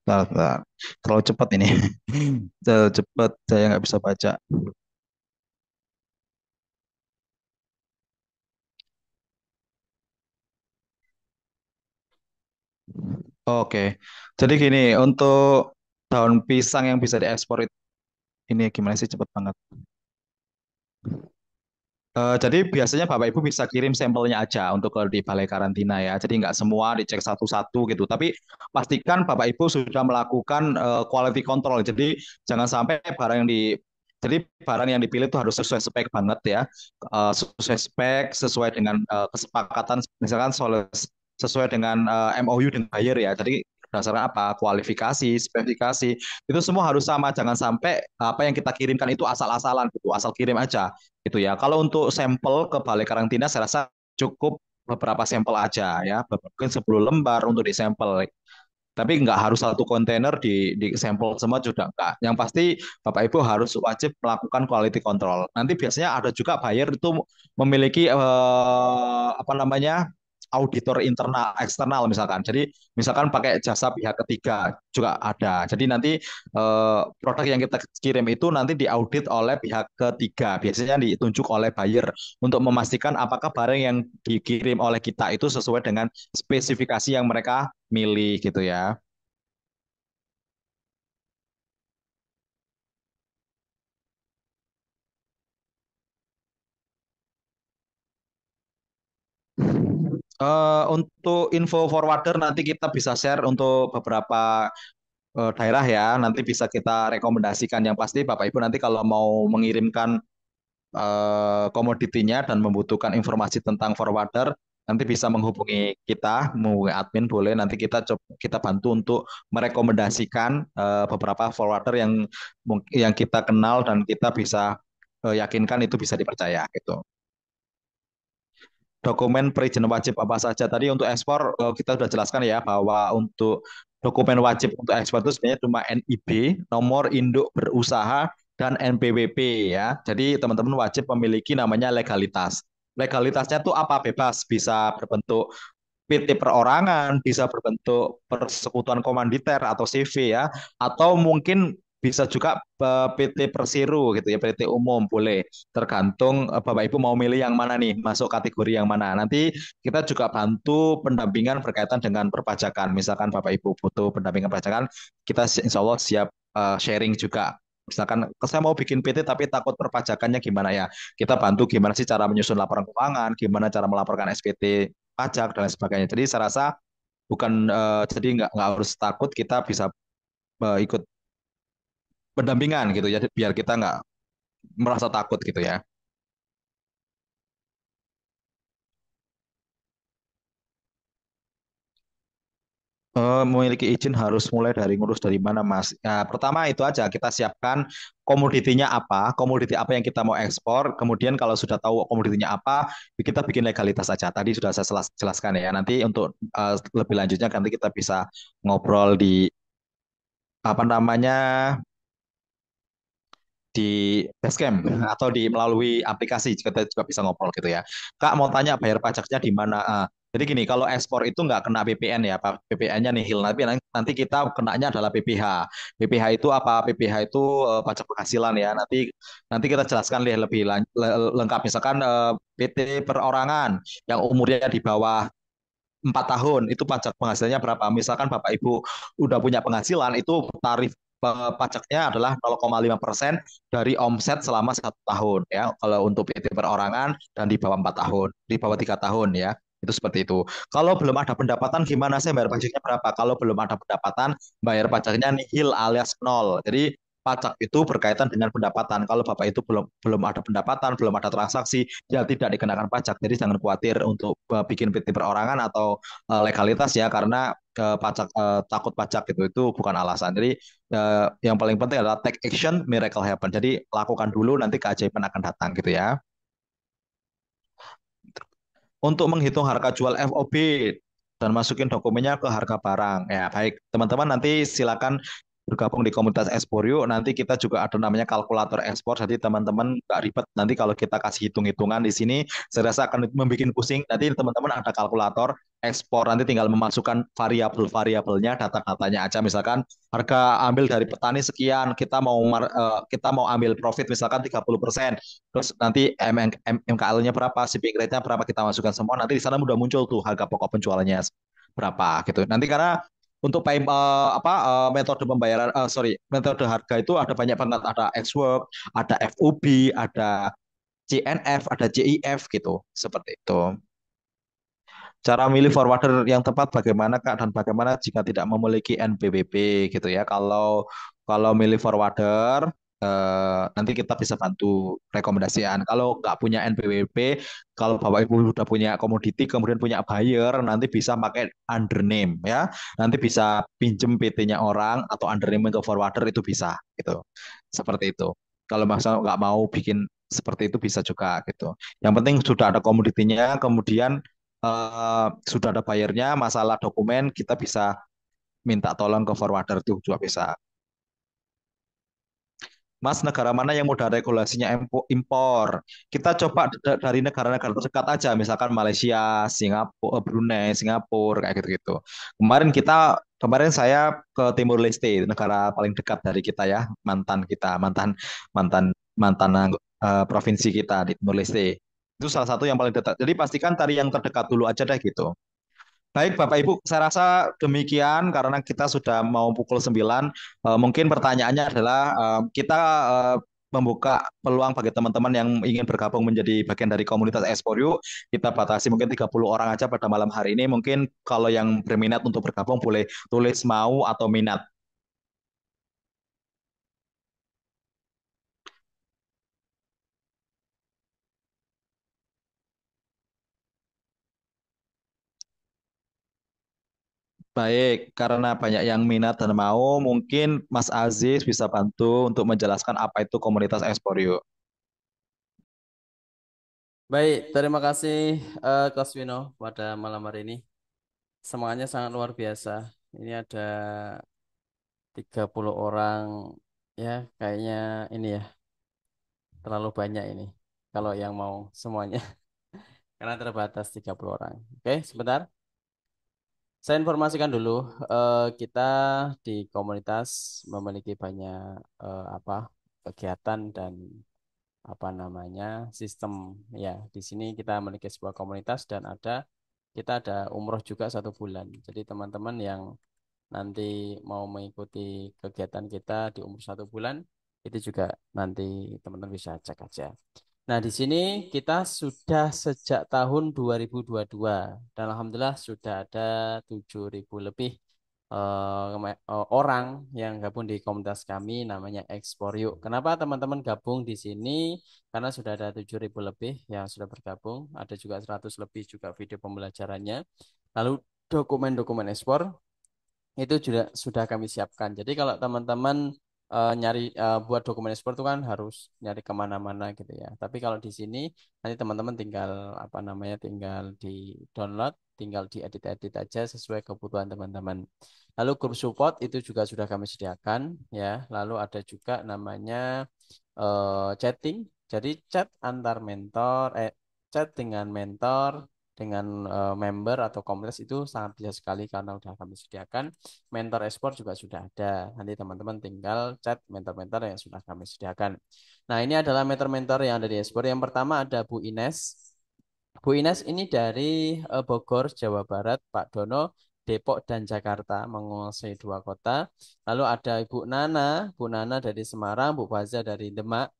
Sebentar, sebentar. Terlalu cepat ini. Terlalu cepat saya nggak bisa baca. Oke. Jadi gini, untuk daun pisang yang bisa diekspor ini gimana sih cepet banget. Jadi biasanya Bapak Ibu bisa kirim sampelnya aja untuk di balai karantina ya. Jadi nggak semua dicek satu-satu gitu. Tapi pastikan Bapak Ibu sudah melakukan quality control. Jadi jangan sampai jadi barang yang dipilih itu harus sesuai spek banget ya. Sesuai spek, sesuai dengan kesepakatan, misalkan sesuai dengan MOU dengan buyer ya. Jadi berdasarkan apa? Kualifikasi, spesifikasi, itu semua harus sama. Jangan sampai apa yang kita kirimkan itu asal-asalan gitu, asal kirim aja gitu ya. Kalau untuk sampel ke balai karantina saya rasa cukup beberapa sampel aja ya, mungkin 10 lembar untuk disampel. Tapi nggak harus satu kontainer di sampel semua juga enggak. Yang pasti Bapak Ibu harus wajib melakukan quality control. Nanti biasanya ada juga buyer itu memiliki apa namanya auditor internal eksternal misalkan. Jadi misalkan pakai jasa pihak ketiga juga ada. Jadi nanti produk yang kita kirim itu nanti diaudit oleh pihak ketiga. Biasanya ditunjuk oleh buyer untuk memastikan apakah barang yang dikirim oleh kita itu sesuai dengan spesifikasi yang mereka milih gitu ya. Untuk info forwarder nanti kita bisa share untuk beberapa daerah ya. Nanti bisa kita rekomendasikan. Yang pasti Bapak Ibu nanti kalau mau mengirimkan komoditinya dan membutuhkan informasi tentang forwarder, nanti bisa menghubungi kita, menghubungi admin boleh. Nanti kita bantu untuk merekomendasikan beberapa forwarder yang kita kenal dan kita bisa yakinkan itu bisa dipercaya gitu. Dokumen perizinan wajib apa saja tadi untuk ekspor kita sudah jelaskan ya bahwa untuk dokumen wajib untuk ekspor itu sebenarnya cuma NIB, nomor induk berusaha dan NPWP ya. Jadi teman-teman wajib memiliki namanya legalitas. Legalitasnya itu apa? Bebas, bisa berbentuk PT perorangan, bisa berbentuk persekutuan komanditer atau CV ya, atau mungkin bisa juga PT Persiru gitu ya, PT umum boleh. Tergantung Bapak Ibu mau milih yang mana nih, masuk kategori yang mana. Nanti kita juga bantu pendampingan berkaitan dengan perpajakan. Misalkan Bapak Ibu butuh pendampingan perpajakan, kita insya Allah siap sharing juga. Misalkan saya mau bikin PT tapi takut perpajakannya gimana ya? Kita bantu gimana sih cara menyusun laporan keuangan, gimana cara melaporkan SPT pajak dan lain sebagainya. Jadi saya rasa bukan jadi nggak harus takut, kita bisa ikut pendampingan gitu ya biar kita nggak merasa takut gitu ya. Memiliki izin harus mulai dari ngurus dari mana Mas? Ya, pertama itu aja kita siapkan komoditinya apa, komoditi apa yang kita mau ekspor. Kemudian kalau sudah tahu komoditinya apa, kita bikin legalitas saja. Tadi sudah saya jelaskan ya. Nanti untuk lebih lanjutnya nanti kita bisa ngobrol di apa namanya di Basecamp atau di melalui aplikasi kita juga bisa ngobrol gitu ya. Kak mau tanya bayar pajaknya di mana? Jadi gini, kalau ekspor itu nggak kena PPN ya, Pak. PPN-nya nihil. Tapi nanti kita kenanya adalah PPH. PPH itu apa? PPH itu pajak penghasilan ya. Nanti nanti kita jelaskan lebih lengkap. Misalkan PT perorangan yang umurnya di bawah 4 tahun itu pajak penghasilannya berapa? Misalkan Bapak Ibu udah punya penghasilan itu tarif pajaknya adalah 0,5% dari omset selama 1 tahun ya. Kalau untuk PT perorangan dan di bawah 4 tahun, di bawah 3 tahun ya. Itu seperti itu. Kalau belum ada pendapatan gimana saya bayar pajaknya berapa? Kalau belum ada pendapatan bayar pajaknya nihil alias nol. Jadi pajak itu berkaitan dengan pendapatan. Kalau Bapak itu belum belum ada pendapatan, belum ada transaksi, ya tidak dikenakan pajak. Jadi jangan khawatir untuk bikin PT perorangan atau legalitas ya, karena takut pajak itu bukan alasan. Jadi yang paling penting adalah take action, miracle happen. Jadi lakukan dulu, nanti keajaiban akan datang gitu ya. Untuk menghitung harga jual FOB dan masukin dokumennya ke harga barang. Ya, baik. Teman-teman nanti silakan bergabung di komunitas ekspor yuk. Nanti kita juga ada namanya kalkulator ekspor. Jadi teman-teman nggak ribet. Nanti kalau kita kasih hitung-hitungan di sini, saya rasa akan membuat pusing. Nanti teman-teman ada kalkulator ekspor. Nanti tinggal memasukkan variabel-variabelnya, data-datanya aja. Misalkan harga ambil dari petani sekian, kita mau ambil profit misalkan 30%. Terus nanti MKL-nya berapa, shipping rate-nya berapa, kita masukkan semua. Nanti di sana udah muncul tuh harga pokok penjualannya berapa gitu. Nanti karena untuk metode pembayaran, metode harga itu ada banyak banget, ada Xwork, ada FOB, ada CNF, ada JIF gitu, seperti itu. Cara milih forwarder yang tepat bagaimana Kak, dan bagaimana jika tidak memiliki NPWP gitu ya. Kalau kalau milih forwarder nanti kita bisa bantu rekomendasian. Kalau nggak punya NPWP, kalau Bapak Ibu sudah punya komoditi kemudian punya buyer, nanti bisa pakai under name ya. Nanti bisa pinjem PT-nya orang atau under name ke forwarder itu bisa gitu. Seperti itu. Kalau masa nggak mau bikin seperti itu bisa juga gitu. Yang penting sudah ada komoditinya, kemudian sudah ada bayarnya, masalah dokumen kita bisa minta tolong ke forwarder itu juga bisa. Mas, negara mana yang mudah regulasinya impor? Kita coba dari negara-negara terdekat aja, misalkan Malaysia, Singapura, Brunei, Singapura, kayak gitu-gitu. Kemarin saya ke Timur Leste, negara paling dekat dari kita ya, mantan kita, mantan mantan mantan provinsi kita di Timur Leste. Itu salah satu yang paling dekat. Jadi pastikan cari yang terdekat dulu aja deh gitu. Baik, Bapak Ibu, saya rasa demikian karena kita sudah mau pukul 9. Mungkin pertanyaannya adalah kita eh, membuka peluang bagi teman-teman yang ingin bergabung menjadi bagian dari komunitas Esporyu. Kita batasi mungkin 30 orang aja pada malam hari ini. Mungkin kalau yang berminat untuk bergabung boleh tulis mau atau minat. Baik, karena banyak yang minat dan mau, mungkin Mas Aziz bisa bantu untuk menjelaskan apa itu komunitas Exporio. Baik, terima kasih Coach Vino pada malam hari ini. Semangatnya sangat luar biasa. Ini ada 30 orang ya kayaknya ini ya terlalu banyak ini. Kalau yang mau semuanya karena terbatas 30 orang. Oke, sebentar. Saya informasikan dulu kita di komunitas memiliki banyak apa kegiatan dan apa namanya sistem ya di sini kita memiliki sebuah komunitas dan kita ada umroh juga 1 bulan. Jadi teman-teman yang nanti mau mengikuti kegiatan kita di umur 1 bulan itu juga nanti teman-teman bisa cek aja. Nah, di sini kita sudah sejak tahun 2022 dan alhamdulillah sudah ada 7.000 lebih orang yang gabung di komunitas kami namanya Explore Yuk. Kenapa teman-teman gabung di sini? Karena sudah ada 7.000 lebih yang sudah bergabung, ada juga 100 lebih juga video pembelajarannya. Lalu dokumen-dokumen ekspor itu juga sudah kami siapkan. Jadi kalau teman-teman nyari buat dokumen ekspor itu kan harus nyari kemana-mana gitu ya. Tapi kalau di sini nanti teman-teman tinggal apa namanya tinggal di download, tinggal diedit-edit aja sesuai kebutuhan teman-teman. Lalu grup support itu juga sudah kami sediakan ya. Lalu ada juga namanya chatting. Jadi chat dengan mentor dengan member atau komunitas itu sangat bisa sekali karena sudah kami sediakan. Mentor ekspor juga sudah ada. Nanti teman-teman tinggal chat mentor-mentor yang sudah kami sediakan. Nah, ini adalah mentor-mentor yang ada di ekspor. Yang pertama ada Bu Ines. Bu Ines ini dari Bogor, Jawa Barat, Pak Dono, Depok dan Jakarta menguasai 2 kota. Lalu ada Ibu Nana, Bu Nana dari Semarang, Bu Faza dari Demak,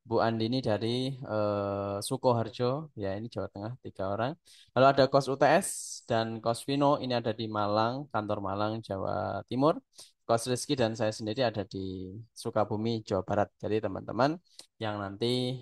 Bu Andini dari Sukoharjo, ya ini Jawa Tengah 3 orang. Lalu ada Kos UTS dan Kos Vino ini ada di Malang, kantor Malang, Jawa Timur. Kos Rizky dan saya sendiri ada di Sukabumi, Jawa Barat. Jadi teman-teman yang nanti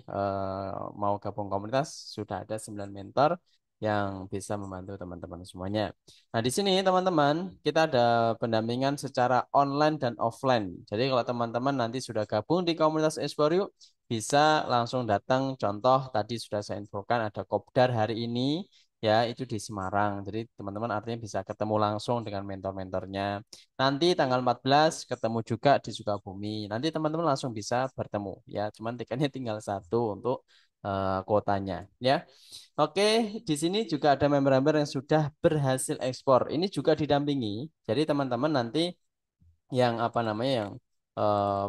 mau gabung komunitas sudah ada 9 mentor yang bisa membantu teman-teman semuanya. Nah, di sini teman-teman kita ada pendampingan secara online dan offline. Jadi kalau teman-teman nanti sudah gabung di komunitas Explore bisa langsung datang. Contoh tadi sudah saya infokan ada Kopdar hari ini ya itu di Semarang. Jadi teman-teman artinya bisa ketemu langsung dengan mentor-mentornya. Nanti tanggal 14 ketemu juga di Sukabumi. Nanti teman-teman langsung bisa bertemu ya. Cuman tiketnya tinggal satu untuk kuotanya ya. Oke, di sini juga ada member-member yang sudah berhasil ekspor. Ini juga didampingi. Jadi teman-teman nanti yang apa namanya yang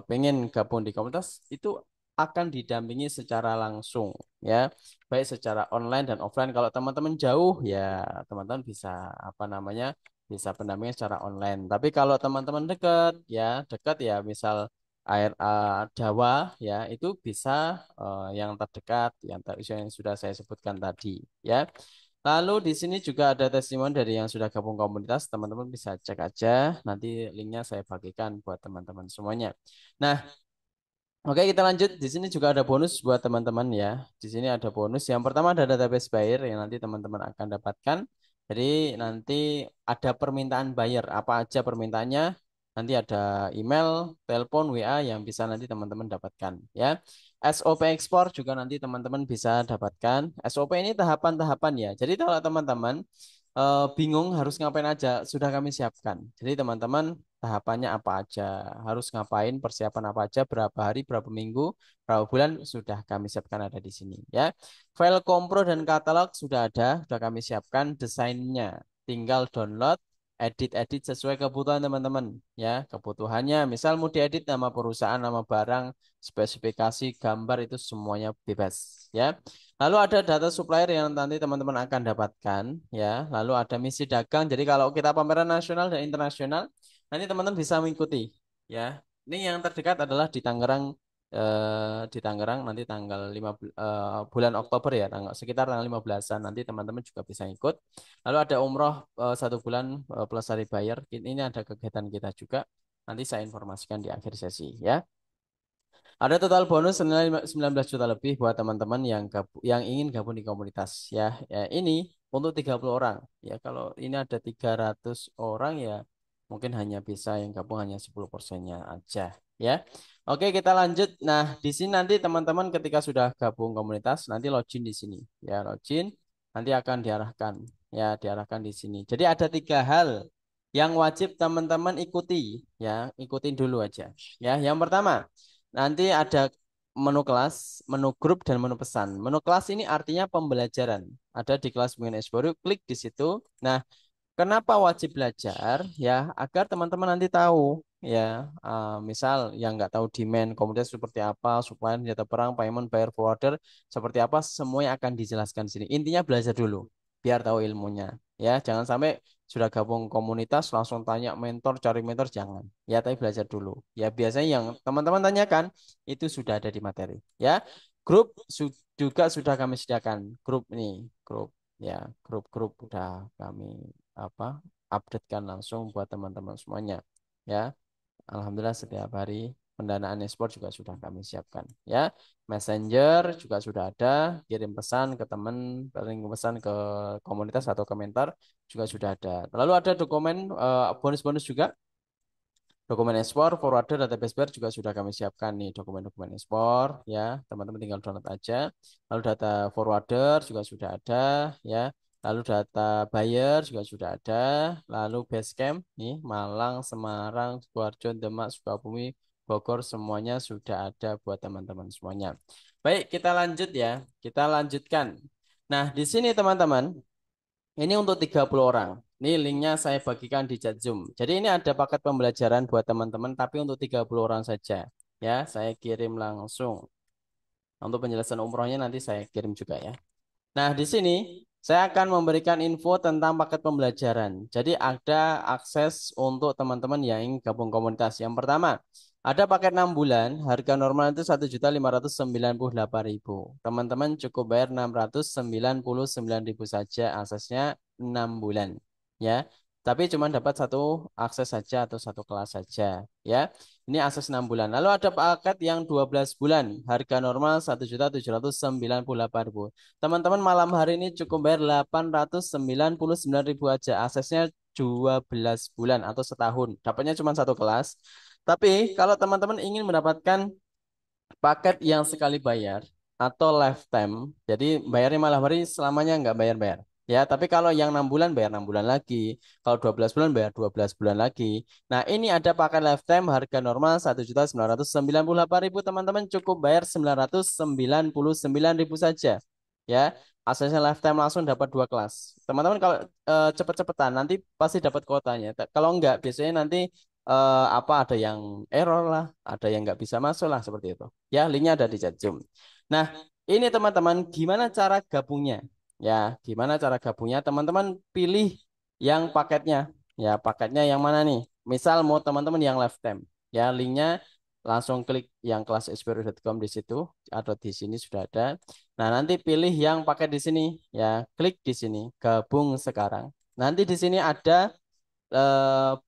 pengen gabung di komunitas itu akan didampingi secara langsung ya baik secara online dan offline kalau teman-teman jauh ya teman-teman bisa apa namanya bisa pendampingan secara online tapi kalau teman-teman dekat ya misal air Jawa ya itu bisa yang terdekat yang sudah saya sebutkan tadi ya. Lalu di sini juga ada testimoni dari yang sudah gabung komunitas. Teman-teman bisa cek aja. Nanti linknya saya bagikan buat teman-teman semuanya. Nah, oke kita lanjut. Di sini juga ada bonus buat teman-teman ya. Di sini ada bonus. Yang pertama ada database buyer yang nanti teman-teman akan dapatkan. Jadi nanti ada permintaan buyer. Apa aja permintaannya? Nanti ada email, telepon, WA yang bisa nanti teman-teman dapatkan ya. SOP ekspor juga nanti teman-teman bisa dapatkan. SOP ini tahapan-tahapan ya. Jadi kalau teman-teman bingung harus ngapain aja, sudah kami siapkan. Jadi teman-teman tahapannya apa aja, harus ngapain, persiapan apa aja, berapa hari, berapa minggu, berapa bulan sudah kami siapkan ada di sini ya. File kompro dan katalog sudah kami siapkan desainnya. Tinggal download, edit-edit sesuai kebutuhan teman-teman ya. Kebutuhannya misal mau diedit nama perusahaan, nama barang, spesifikasi, gambar itu semuanya bebas ya. Lalu ada data supplier yang nanti teman-teman akan dapatkan ya. Lalu ada misi dagang. Jadi kalau kita pameran nasional dan internasional, nanti teman-teman bisa mengikuti ya. Ini yang terdekat adalah di Tangerang nanti tanggal bulan Oktober ya, sekitar tanggal 15-an nanti teman-teman juga bisa ikut. Lalu ada umroh 1 bulan plus hari bayar. Ini ada kegiatan kita juga. Nanti saya informasikan di akhir sesi ya. Ada total bonus senilai 19 juta lebih buat teman-teman yang ingin gabung di komunitas ya. Ya ini untuk 30 orang. Ya, kalau ini ada 300 orang ya mungkin hanya bisa yang gabung hanya 10%-nya aja ya. Oke, kita lanjut. Nah, di sini nanti teman-teman ketika sudah gabung komunitas nanti login di sini. Ya, login nanti akan diarahkan ya, diarahkan di sini. Jadi ada 3 hal yang wajib teman-teman ikuti ya, ikutin dulu aja. Ya, yang pertama, nanti ada menu kelas, menu grup dan menu pesan. Menu kelas ini artinya pembelajaran ada di kelas Bimbingan Explore, klik di situ. Nah, kenapa wajib belajar? Ya, agar teman-teman nanti tahu ya, misal yang nggak tahu demand komoditas seperti apa, supply senjata perang, payment, buyer, forwarder seperti apa, semuanya akan dijelaskan di sini. Intinya belajar dulu, biar tahu ilmunya. Ya, jangan sampai sudah gabung komunitas langsung tanya mentor, cari mentor, jangan. Ya, tapi belajar dulu. Ya, biasanya yang teman-teman tanyakan itu sudah ada di materi. Ya, grup juga sudah kami sediakan. Grup ini, grup ya, grup-grup udah kami apa updatekan langsung buat teman-teman semuanya ya. Alhamdulillah setiap hari pendanaan ekspor juga sudah kami siapkan ya. Messenger juga sudah ada, kirim pesan ke teman, kirim pesan ke komunitas atau komentar juga sudah ada. Lalu ada dokumen bonus-bonus juga. Dokumen ekspor, forwarder, database buyer juga sudah kami siapkan nih dokumen-dokumen ekspor ya. Teman-teman tinggal download aja. Lalu data forwarder juga sudah ada ya. Lalu data buyer juga sudah ada. Lalu Basecamp nih Malang, Semarang, Sidoarjo, Demak, Sukabumi, Bogor semuanya sudah ada buat teman-teman semuanya. Baik, kita lanjut ya. Kita lanjutkan. Nah, di sini teman-teman ini untuk 30 orang. Ini linknya saya bagikan di chat Zoom. Jadi ini ada paket pembelajaran buat teman-teman, tapi untuk 30 orang saja. Ya, saya kirim langsung. Untuk penjelasan umrohnya nanti saya kirim juga ya. Nah, di sini saya akan memberikan info tentang paket pembelajaran. Jadi ada akses untuk teman-teman yang ingin gabung komunitas. Yang pertama, ada paket 6 bulan, harga normal itu 1.598.000. Teman-teman cukup bayar 699.000 saja, aksesnya 6 bulan. Ya, tapi cuma dapat satu akses saja atau satu kelas saja. Ya, ini akses 6 bulan. Lalu ada paket yang 12 bulan, harga normal 1.799.000. Teman-teman malam hari ini cukup bayar 899.000 aja. Aksesnya 12 bulan atau setahun. Dapatnya cuma satu kelas. Tapi kalau teman-teman ingin mendapatkan paket yang sekali bayar atau lifetime, jadi bayarnya malam hari selamanya nggak bayar-bayar. Ya, tapi kalau yang 6 bulan bayar 6 bulan lagi. Kalau 12 bulan bayar 12 bulan lagi. Nah, ini ada paket lifetime harga normal 1.998.000. Teman-teman cukup bayar 999.000 saja. Ya, aksesnya lifetime langsung dapat 2 kelas. Teman-teman kalau cepet-cepetan nanti pasti dapat kuotanya. Kalau enggak biasanya nanti apa ada yang error lah, ada yang nggak bisa masuk lah seperti itu. Ya, linknya ada di chat Zoom. Nah, ini teman-teman, gimana cara gabungnya? Ya, gimana cara gabungnya? Teman-teman pilih yang paketnya. Ya, paketnya yang mana nih? Misal mau teman-teman yang lifetime. Ya, linknya langsung klik yang kelasexperience.com di situ atau di sini sudah ada. Nah, nanti pilih yang paket di sini. Ya, klik di sini, gabung sekarang. Nanti di sini ada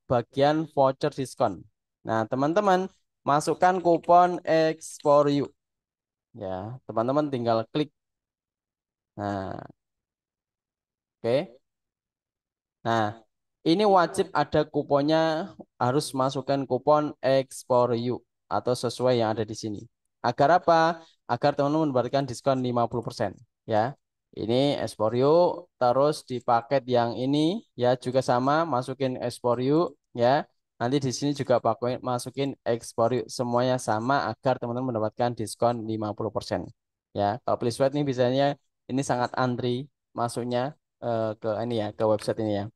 bagian voucher diskon. Nah, teman-teman masukkan kupon X for you. Ya, teman-teman tinggal klik. Nah, oke. Nah, ini wajib ada kuponnya, harus masukkan kupon X for you atau sesuai yang ada di sini. Agar apa? Agar teman-teman mendapatkan diskon 50%. Ya. Ini X for you, terus di paket yang ini ya juga sama, masukin X for you ya. Nanti di sini juga pakai masukin X for you, semuanya sama agar teman-teman mendapatkan diskon 50%. Ya, kalau please wait nih biasanya ini sangat antri masuknya ke ini ya, ke website ini ya.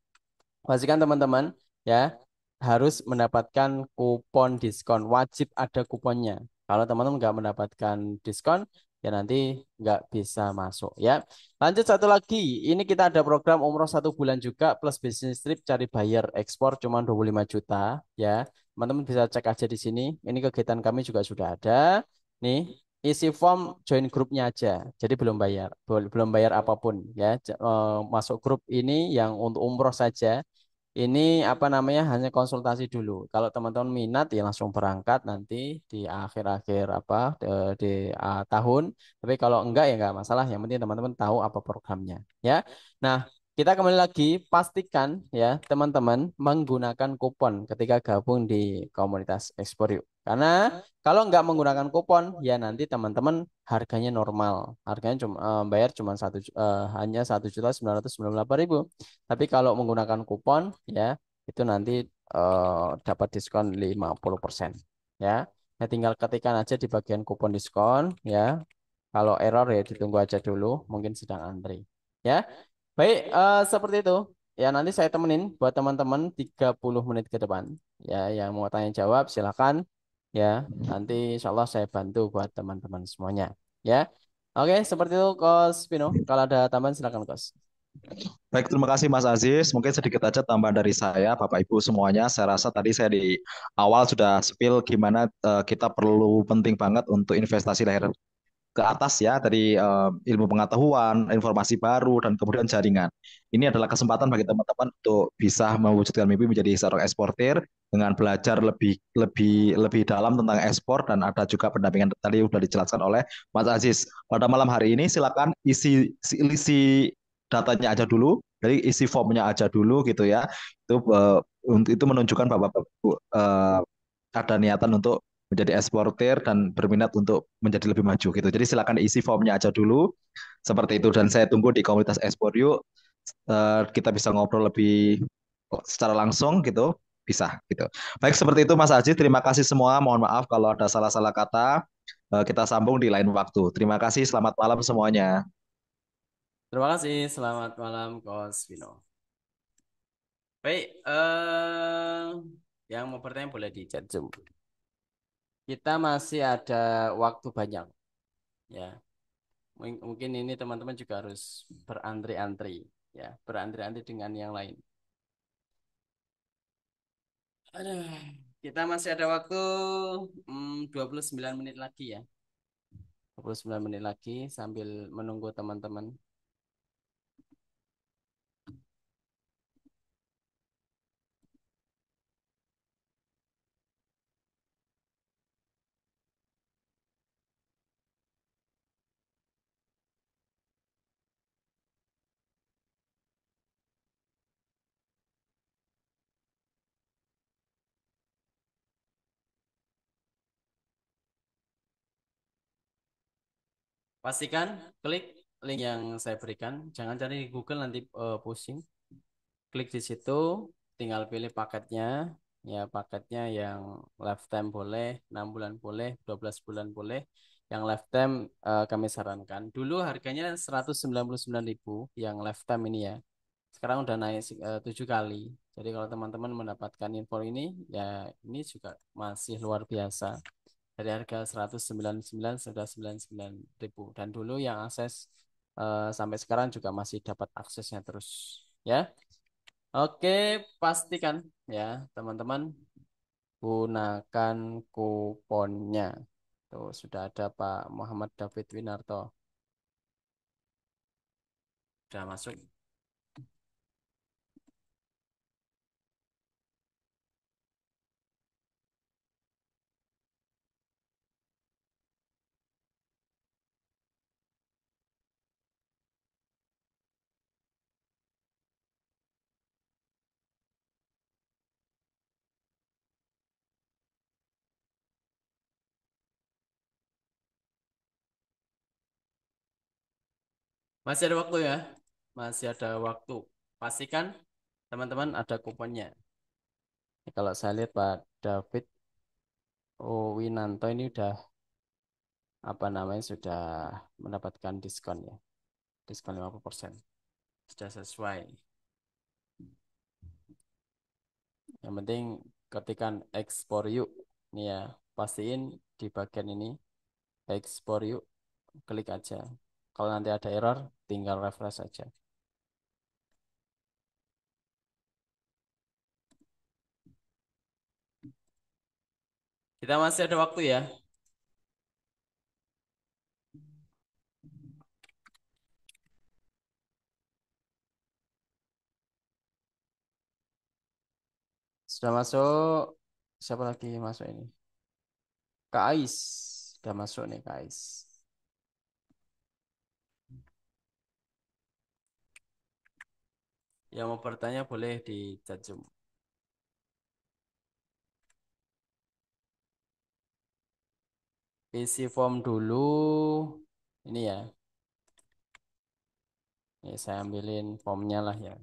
Pastikan teman-teman ya harus mendapatkan kupon diskon, wajib ada kuponnya. Kalau teman-teman nggak mendapatkan diskon, ya nanti nggak bisa masuk ya. Lanjut satu lagi, ini kita ada program umroh 1 bulan juga plus business trip cari buyer ekspor cuma 25 juta ya. Teman-teman bisa cek aja di sini. Ini kegiatan kami juga sudah ada. Nih, isi form join grupnya aja. Jadi belum bayar, belum bayar apapun ya. Masuk grup ini yang untuk umroh saja ini apa namanya hanya konsultasi dulu. Kalau teman-teman minat ya langsung berangkat nanti di akhir-akhir apa di tahun. Tapi kalau enggak ya enggak masalah. Yang penting teman-teman tahu apa programnya. Ya. Nah, kita kembali lagi pastikan ya teman-teman menggunakan kupon ketika gabung di komunitas Ekspor Yuk. Karena kalau nggak menggunakan kupon ya nanti teman-teman harganya normal. Harganya cuma bayar cuma hanya 1.998.000. Tapi kalau menggunakan kupon ya itu nanti dapat diskon 50% ya. Ya tinggal ketikkan aja di bagian kupon diskon ya. Kalau error ya ditunggu aja dulu, mungkin sedang antri. Ya. Baik, seperti itu. Ya nanti saya temenin buat teman-teman 30 menit ke depan. Ya, yang mau tanya jawab silakan. Ya, nanti insya Allah saya bantu buat teman-teman semuanya. Ya. Oke, seperti itu Kos Pino. Kalau ada tambahan silakan Kos. Baik, terima kasih Mas Aziz. Mungkin sedikit aja tambahan dari saya, Bapak Ibu semuanya. Saya rasa tadi saya di awal sudah spill gimana kita perlu penting banget untuk investasi lahir ke atas ya dari ilmu pengetahuan, informasi baru dan kemudian jaringan. Ini adalah kesempatan bagi teman-teman untuk bisa mewujudkan mimpi menjadi seorang eksportir dengan belajar lebih lebih lebih dalam tentang ekspor dan ada juga pendampingan tadi sudah dijelaskan oleh Mas Aziz. Pada malam hari ini silakan isi datanya aja dulu, jadi isi formnya aja dulu gitu ya. Itu menunjukkan bahwa ada niatan untuk menjadi eksportir dan berminat untuk menjadi lebih maju gitu. Jadi silakan isi formnya aja dulu seperti itu dan saya tunggu di komunitas Ekspor Yuk. Kita bisa ngobrol lebih secara langsung gitu, bisa gitu. Baik seperti itu Mas Aziz, terima kasih semua. Mohon maaf kalau ada salah-salah kata. Kita sambung di lain waktu. Terima kasih, selamat malam semuanya. Terima kasih. Selamat malam, Kos Vino. Baik, yang mau bertanya boleh di chat Zoom. Kita masih ada waktu banyak, ya. Mungkin ini teman-teman juga harus berantri-antri, ya, berantri-antri dengan yang lain. Aduh, kita masih ada waktu 29 menit lagi ya. 29 menit lagi sambil menunggu teman-teman. Pastikan klik link yang saya berikan. Jangan cari di Google nanti pusing. Klik di situ, tinggal pilih paketnya. Ya, paketnya yang lifetime boleh, 6 bulan boleh, 12 bulan boleh. Yang lifetime kami sarankan. Dulu harganya 199.000 yang lifetime ini ya. Sekarang udah naik 7 kali. Jadi kalau teman-teman mendapatkan info ini, ya ini juga masih luar biasa. Dari harga 199 sudah 99.000. Dan dulu yang akses sampai sekarang juga masih dapat aksesnya terus. Ya. Oke, pastikan ya teman-teman gunakan kuponnya. Tuh sudah ada Pak Muhammad David Winarto. Sudah masuk. Masih ada waktu ya. Masih ada waktu. Pastikan teman-teman ada kuponnya. Kalau saya lihat Pak David Winanto ini udah apa namanya sudah mendapatkan diskon ya. Diskon 50%. Sudah sesuai. Yang penting ketikan ekspor yuk. Nih ya, pastiin di bagian ini ekspor yuk, klik aja. Kalau nanti ada error, tinggal refresh aja. Kita masih ada waktu ya. Sudah masuk. Siapa lagi masuk ini? Kais. Sudah masuk nih Kais. Yang mau bertanya boleh di chat Zoom. Isi form dulu. Ini ya. Ini saya ambilin formnya lah ya.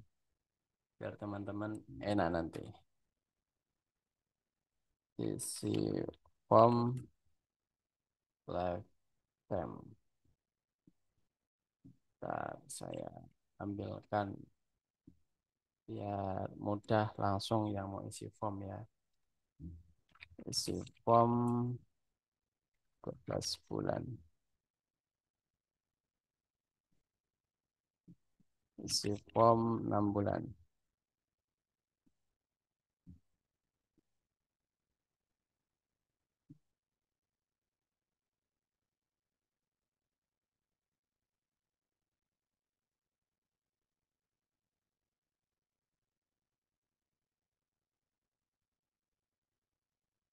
Biar teman-teman enak nanti. Isi form lifetime. Bentar, saya ambilkan biar mudah langsung yang mau isi form ya. Isi form 12 bulan. Isi form 6 bulan.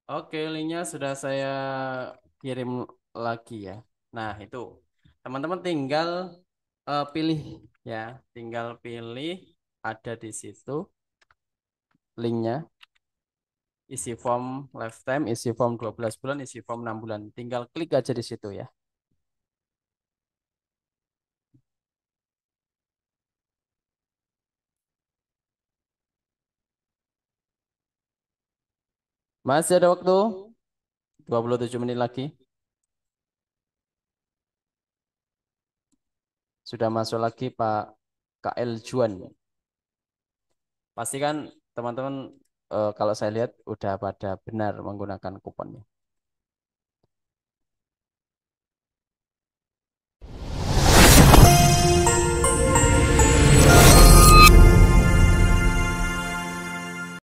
Oke, linknya sudah saya kirim lagi ya. Nah, itu teman-teman tinggal pilih ya, tinggal pilih ada di situ linknya. Isi form lifetime, isi form 12 bulan, isi form 6 bulan. Tinggal klik aja di situ ya. Masih ada waktu 27 menit lagi. Sudah masuk lagi Pak KL Juan. Pastikan teman-teman kalau saya lihat udah pada benar menggunakan kuponnya.